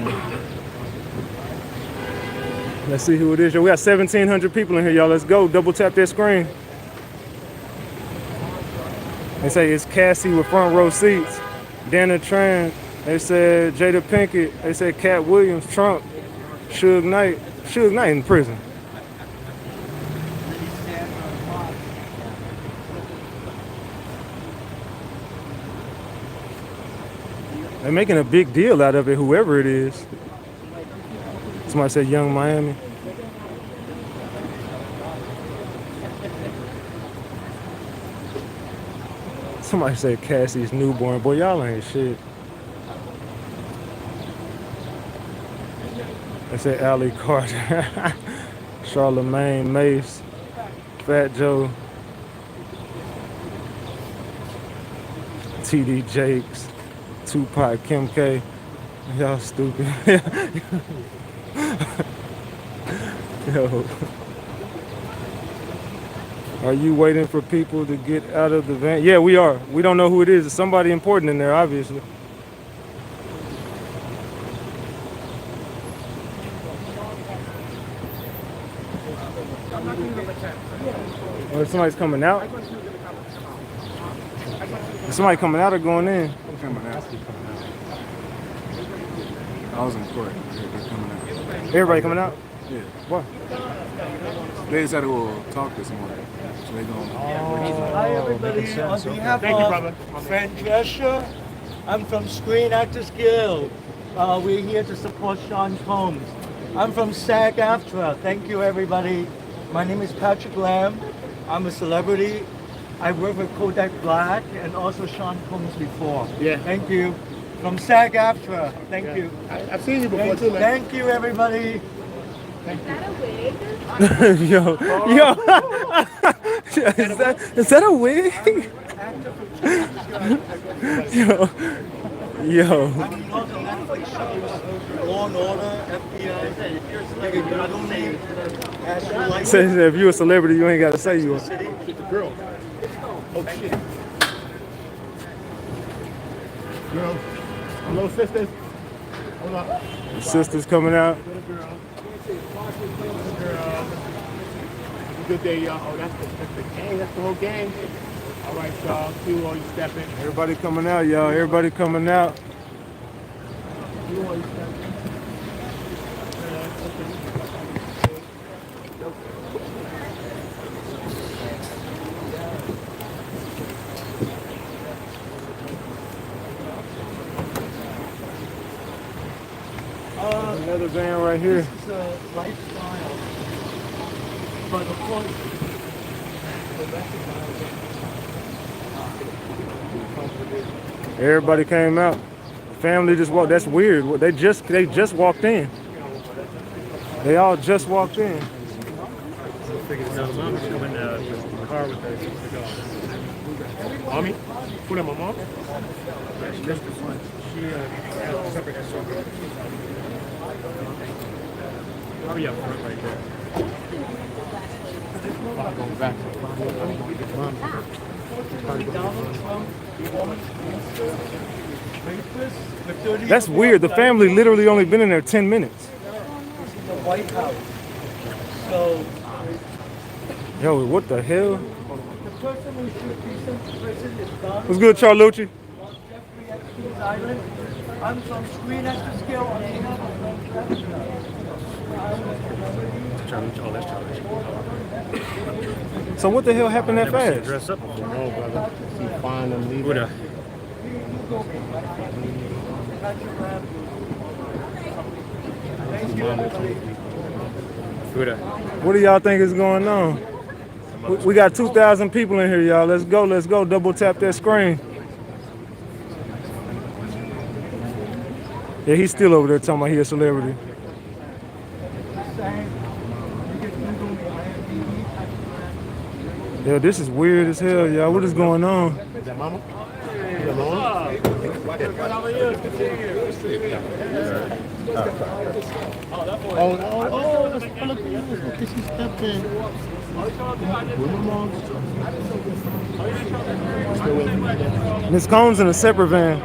in. Let's see who it is. Yo, we got 1,700 people in here, y'all. Let's go. Double tap that screen. They say it's Cassie with front row seats. Dana Tran. They said Jada Pinkett. They said Cat Williams, Trump, Suge Knight. Suge Knight in prison. They're making a big deal out of it, whoever it is. Somebody said Young Miami. Somebody said Cassie's newborn. Boy, y'all ain't shit. They said Allie Carter. Charlemagne, Mace, Fat Joe, TD Jakes, Tupac, Kim K. Y'all stupid. Yo. Are you waiting for people to get out of the van? Yeah, we are. We don't know who it is. It's somebody important in there, obviously. Or somebody's coming out? Is somebody coming out or going in? I'm coming out. I was in court. They're coming out. Everybody coming out? Yeah. What? They just had to talk this morning. So they going. Hi everybody, on behalf Thank you, brother. of Francesca, I'm from Screen Actors Guild. We're here to support Sean Combs. I'm from SAG-AFTRA. Thank you everybody. My name is Patrick Lamb. I'm a celebrity. I worked with Kodak Black and also Sean Combs before. Yeah. Thank you. From SAG-AFTRA. Thank you. I've seen you before too, man. Thank you everybody. Yo, yo. Is that a wig? Yo, yo. Law and Order, FBI. Says if you're a celebrity, you ain't got to say you are. Get the girl. Oh shit. Girl. Hello, sisters. Hold up. The sisters coming out. Little girl. Little girl. Good day, y'all. Oh, that's the gang. That's the whole gang. All right, y'all. You all you stepping. Everybody coming out, y'all. Everybody coming out. You all you stepping. Another van right here. This is a lifestyle. But of course, Everybody came out. Family just walked. That's weird. They just walked in. They all just walked in. Mommy? Put on my mom? She separate escort. Hurry up front right there. Going back. That's weird. The family literally only been in there 10 minutes. the White House. So Yo, what the hell? the person who should be sent to prison is Donald What's good, Charlucci? on Jeffrey Epstein's island. I'm from Screen Actors Guild on behalf of Francesca. So what the hell happened that fast? Dress up before. No, brother. See, find them, leave it. What do y'all think is going on? We got 2,000 people in here, y'all. Let's go, let's go. Double tap that screen. Yeah, he's still over there talking about he a celebrity. Yeah, this is weird as hell, y'all. What is going on? Is that mama? Is that mama? How are you? Good seeing you. Oh, that's Filipinos. This is Captain. Miss Combs in a separate van.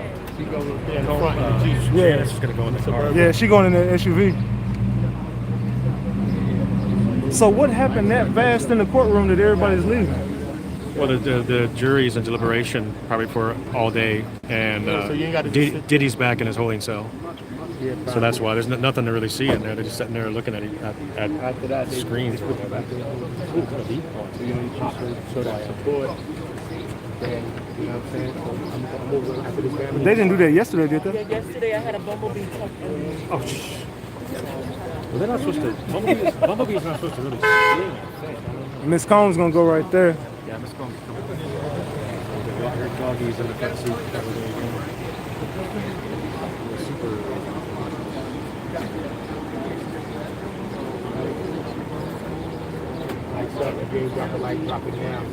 Yeah, she's gonna go in the car. Yeah, she going in the SUV. So what happened that fast in the courtroom that everybody's leaving? Well, the jury's in deliberation probably for all day, and So you ain't gotta Diddy's back in his holding cell. So that's why there's nothing to really see in there. They're just sitting there looking at screens. So you need to show that support. And, you know what I'm saying? So I'm over after this family. They didn't do that yesterday, did they? Yesterday I had a bumblebee tucked in. Oh, shh. Well, they're not supposed to. Bumblebee's not supposed to really see. Miss Combs gonna go right there. Yeah, Miss Combs. Her doggies in the front seat. Super. Lights up, the game drop the light, drop it down.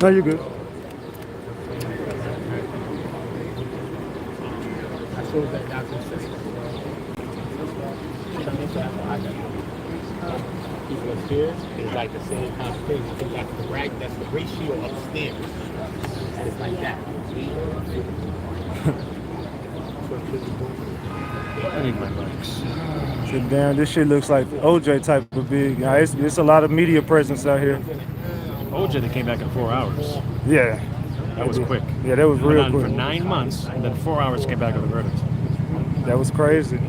No, you're good. I showed that doctor system. People upstairs is like the same kind of thing. It's like the right, that's the ratio upstairs. It's like that. I need my likes. Sit down. This shit looks like OJ type of big. Yeah, it's a lot of media presence out here. OJ, they came back in 4 hours. Yeah. That was quick. Yeah, that was Went real on quick. for 9 months, and then 4 hours came back with a verdict. That was crazy.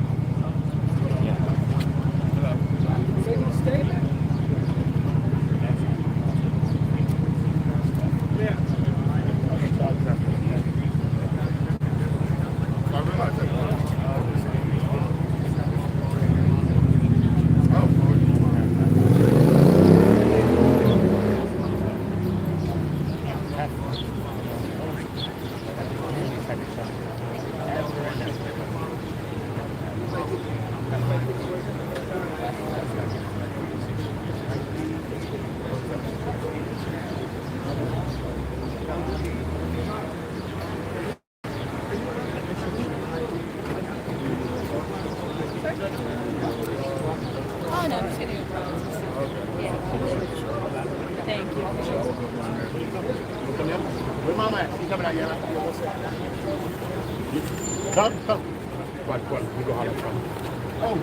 Oh, no, I'm just kidding. Yeah. Thank you. Where mama at? She coming out here. Come. What? You go holler. Come. Oh.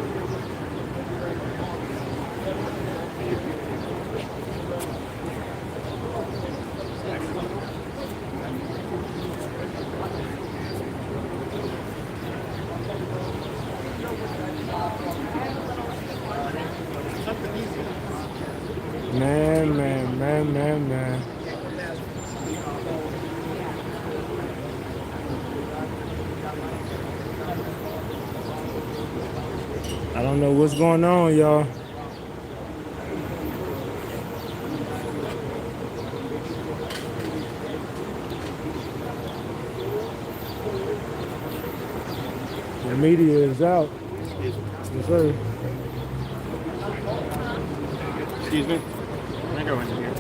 Man. I don't know what's going on, y'all. The media is out. Yes, sir. Excuse me. Can I go in here?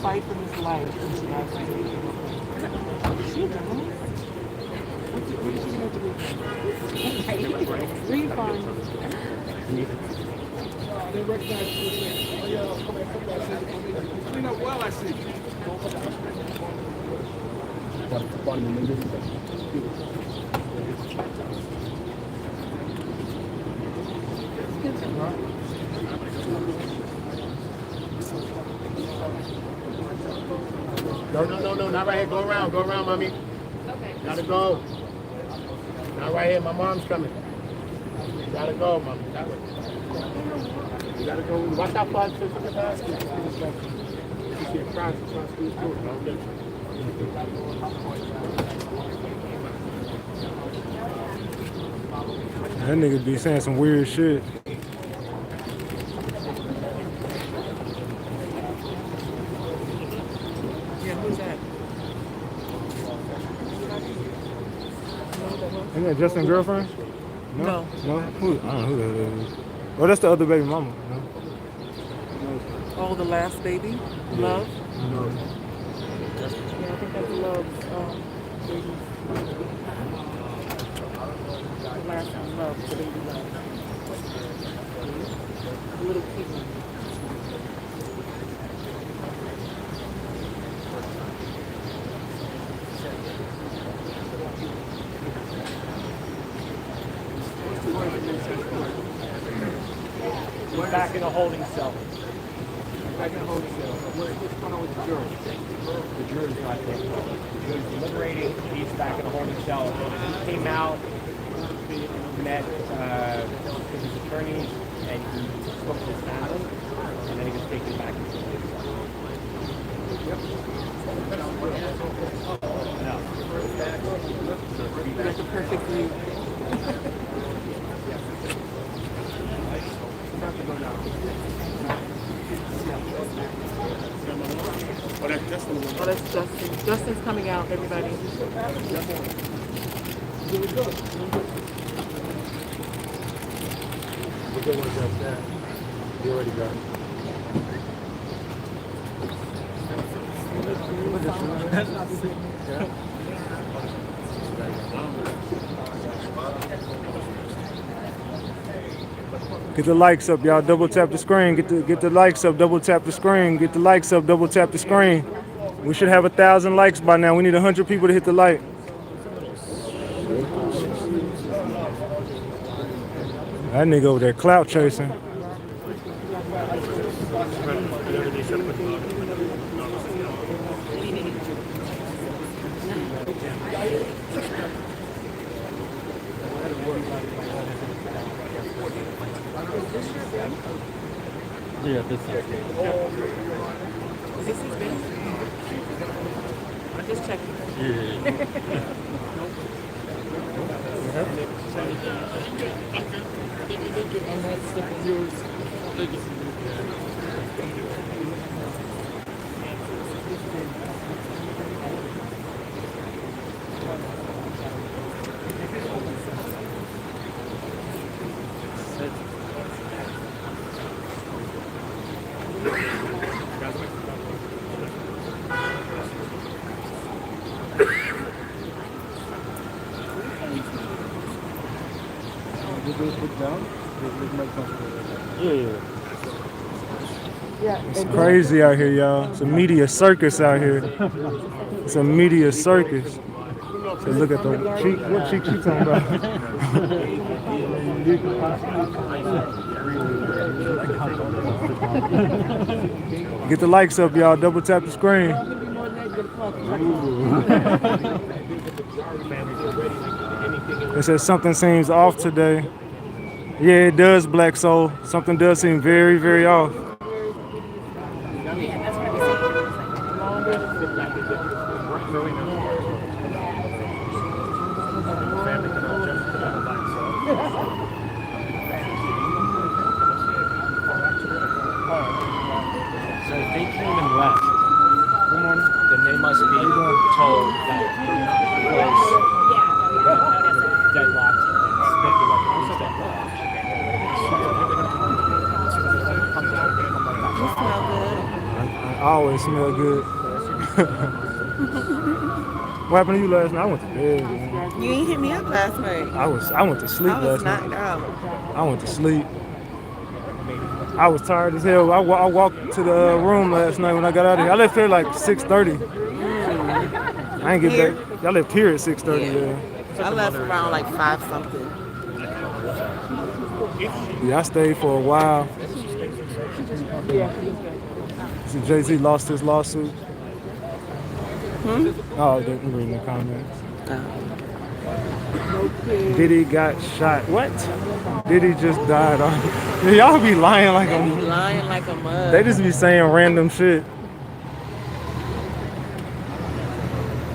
Fight for his life. She does. What is she going to do? Refund. They recognize clean up well, I see. No, not right here. Go around, mommy. Okay. Gotta go. Not right here. My mom's coming. You gotta go, mommy. That way. You gotta go. Watch out for the basket. You see a crowd. She's trying to squeeze through. Don't get That nigga be saying some weird shit. Yeah, who's that? Isn't that Justin's girlfriend? No. Who? I don't know who that is. Oh, that's the other baby mama. No. Oh, the last baby? Love? No. Yeah, I think that's Love's baby. The last one, Love, the baby Love. A little cute one. We're back in a holding cell. Back in a holding cell. What's going on with the jury? The jury's not there. The jury's deliberating. He's back in a holding cell. He came out, met his attorneys, and he spoke to his family, and then he was taken back into the holding cell. No. That's a perfect view. Oh, that's Justin. Oh, that's Justin. Justin's coming out, everybody. a good one just that. You already got it. Get the likes up, y'all. Double tap the screen. Get the likes up. Double tap the screen. Get the likes up. Double tap the screen. We should have 1,000 likes by now. We need 100 people to hit the like. That nigga over there clout chasing. Yeah, this is. Is this his base? I'm just checking. And that's the yours. It's crazy out here, y'all. It's a media circus out here. It's a media circus. So look at the cheek. What cheek you talking about? Get the likes up, y'all. Double tap the screen. It says something seems off today. Yeah, it does, Black Soul. Something does seem very, very off. So if they came and left, then they must be told that it was deadlocked. I always smell good. What happened to you last night? I went to bed, man. You ain't hit me up last night. I went to sleep I was last knocked night. out. I went to sleep. I was tired as hell. I walked to the room last night when I got out of here. I left here like 6:30. I ain't get back. Y'all left here at 6:30. Yeah. I left around like 5 something. Yeah, I stayed for a while. So Jay-Z lost his lawsuit. Oh, they can read the comments. Diddy got shot. What? Diddy just died. Y'all be lying like Lying like a mug. They just be saying random shit.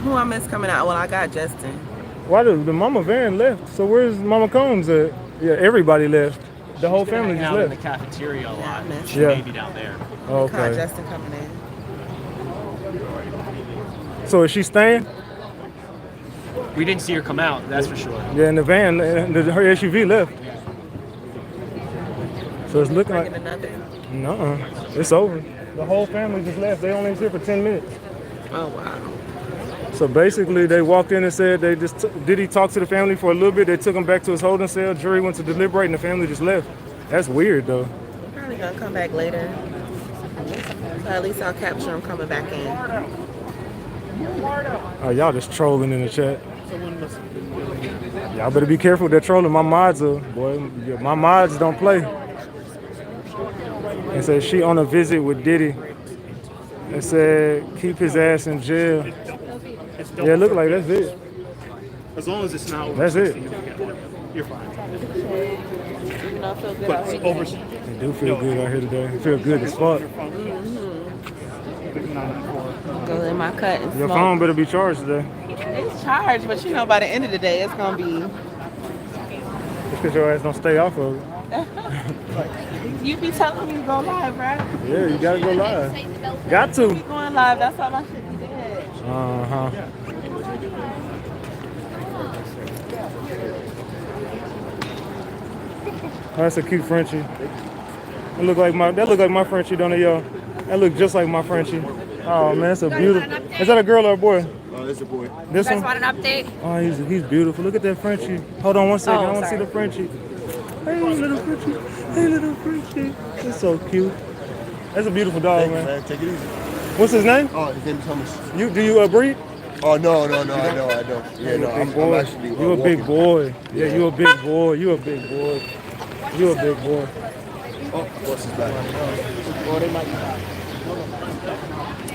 Who I miss coming out? Well, I got Justin. Why the Mama Van left? So where's Mama Combs at? Yeah, everybody left. The whole family just out in the left. cafeteria a lot. She Yeah. may be down there. Caught Okay. Justin coming in. So is she staying? We didn't see her come out, that's for sure. Yeah, in the van, her SUV left. So it's looking like, Bringing another. no, it's over. The whole family just left. They only was here for 10 minutes. Oh wow. So basically, they walked in and said they just Diddy talked to the family for a little bit. They took him back to his holding cell. Jury went to deliberate, and the family just left. That's weird, though. Probably gonna come back later. So at least I'll capture him coming back in. Oh, y'all just trolling in the chat. Y'all better be careful. They're trolling. My mods are, boy. My mods don't play. It says she on a visit with Diddy. It said keep his ass in jail. Yeah, it look like that's it. As long as it's not over. That's it. You're fine. You know, I feel good But out here. over. They do feel good out here today. They feel good as fuck. Go in my cut and Your smoke. phone better be charged today. It's charged, but you know, by the end of the day, it's gonna be. Just because your ass don't stay off of it. You be telling me to go live, right? Yeah, you gotta go live. Got to. Keep going live. That's all I should be dead. Uh-huh. Oh, that's a cute Frenchie. That look like my Frenchie, don't it, y'all? That look just like my Frenchie. Oh man, that's a beautiful. Is that a girl or a boy? It's a boy. This You guys one? want an update? Oh, he's beautiful. Look at that Frenchie. Hold on one second. Oh, I want to see sorry. the Frenchie. Hey, little Frenchie. Hey, little Frenchie. He's so cute. That's a beautiful dog, man. Take it easy. What's his name? Oh, his name is Thomas. Do you breed? Oh, no, I don't. Yeah, no, I'm actually You a big boy. Yeah, you a big boy. You a big boy. You a big boy. Oh, what's his back?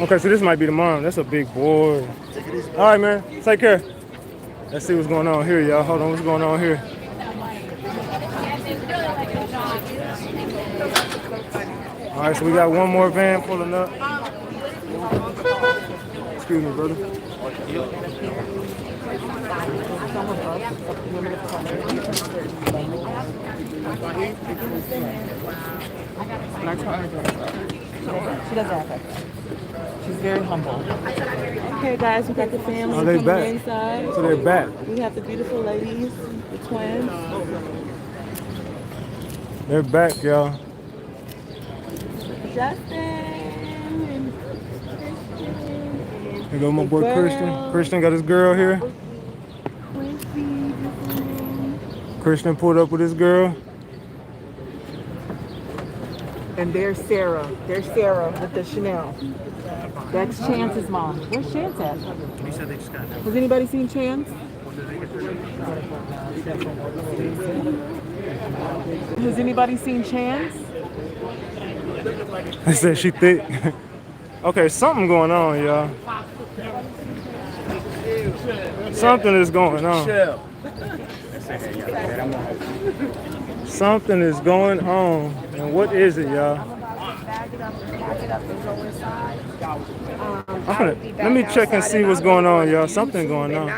Okay, so this might be the mom. That's a big boy. Take it easy. All right, man. Take care. Let's see what's going on here, y'all. Hold on, what's going on here? All right, so we got one more van pulling up. Excuse me, brother. She doesn't have that. She's very humble. Okay, guys, we got the family Oh, they coming back. inside. So they're back. We have the beautiful ladies, the twins. They're back, y'all. Justin. Here go my boy Girl. Christian. Christian got his girl here. Christian pulled up with his girl. And there's Sarah. There's Sarah with the Chanel. That's Chance's mom. Where's Chance at? Has anybody seen Chance? Has anybody seen Chance? I said she thick. Okay, something going on, y'all. Something is going on. Something is going on. And what is it, y'all? Let me check and see what's going on, y'all. Something going on.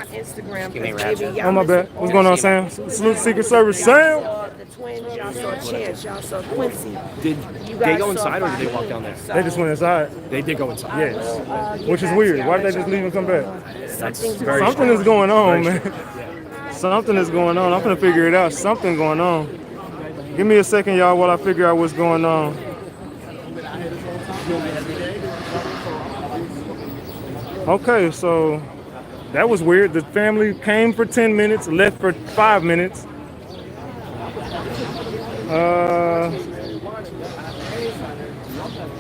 Oh, my bad. What's going on, Sam? Salute Secret Service, Sam. The twins, y'all saw Chance, y'all saw Quincy. Did they go inside or did they walk down there? They just went inside. They did go inside. Yes. Which is weird. Why did they just leave and come back? That's very Something strange. is going on, Very man. Something is going on. I'm gonna figure it out. Something going on. Give me a second, y'all, while I figure out what's going on. Okay, so that was weird. The family came for 10 minutes, left for 5 minutes.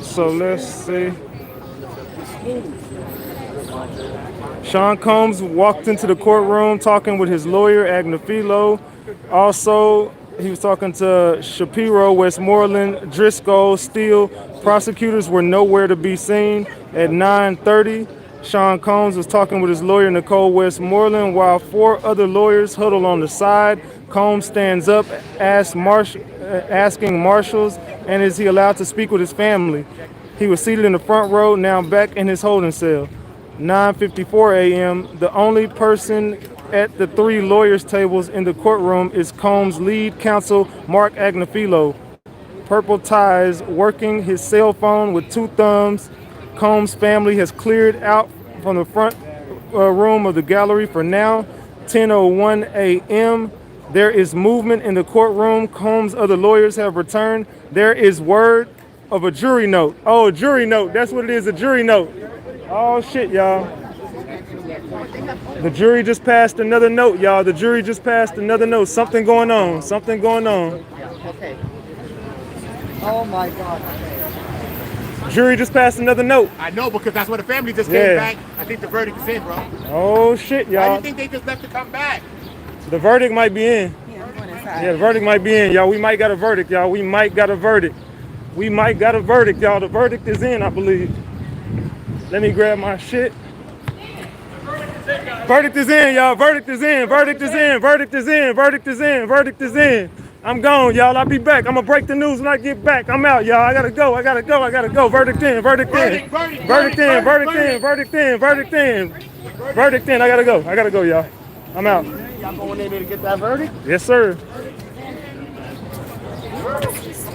So let's see. Sean Combs walked into the courtroom talking with his lawyer, Agnafilo. Also, he was talking to Shapiro, Westmoreland, Driscoll, Steele. Prosecutors were nowhere to be seen. At 9:30, Sean Combs was talking with his lawyer, Nicole Westmoreland, while 4 other lawyers huddled on the side. Combs stands up, asking marshals, and is he allowed to speak with his family? He was seated in the front row, now back in his holding cell. 9:54 a.m., the only person at the 3 lawyers' tables in the courtroom is Combs' lead counsel, Mark Agnafilo. Purple ties, working his cell phone with 2 thumbs. Combs' family has cleared out from the front room of the gallery for now. 10:01 a.m. There is movement in the courtroom. Combs' other lawyers have returned. There is word of a jury note. Oh, a jury note. That's what it is, a jury note. Oh, shit, y'all. The jury just passed another note, y'all. The jury just passed another note. Something going on. Something going on. Okay. Oh my God. Jury just passed another note. I know, because that's what the family just Yeah. came back. I think the verdict is in, bro. Oh, shit, Why do y'all. you think they just left to come back? The verdict might be in. Yeah, I'm going inside. Yeah, the verdict might be in, y'all. We might got a verdict, y'all. We might got a verdict. We might got a verdict, y'all. The verdict is in, I believe. Let me grab my shit. Verdict is in, y'all. Verdict is in. Verdict is in. Verdict is in. Verdict is in. Verdict is in. I'm gone, y'all. I'll be back. I'm gonna break the news when I get back. I'm out, y'all. I gotta go. I gotta go. I gotta go. Verdict in. Verdict in. Verdict in. Verdict in. Verdict in. Verdict in. Verdict in. I gotta go. I gotta go, y'all. I'm out. Y'all going in there to get that verdict? Yes, sir.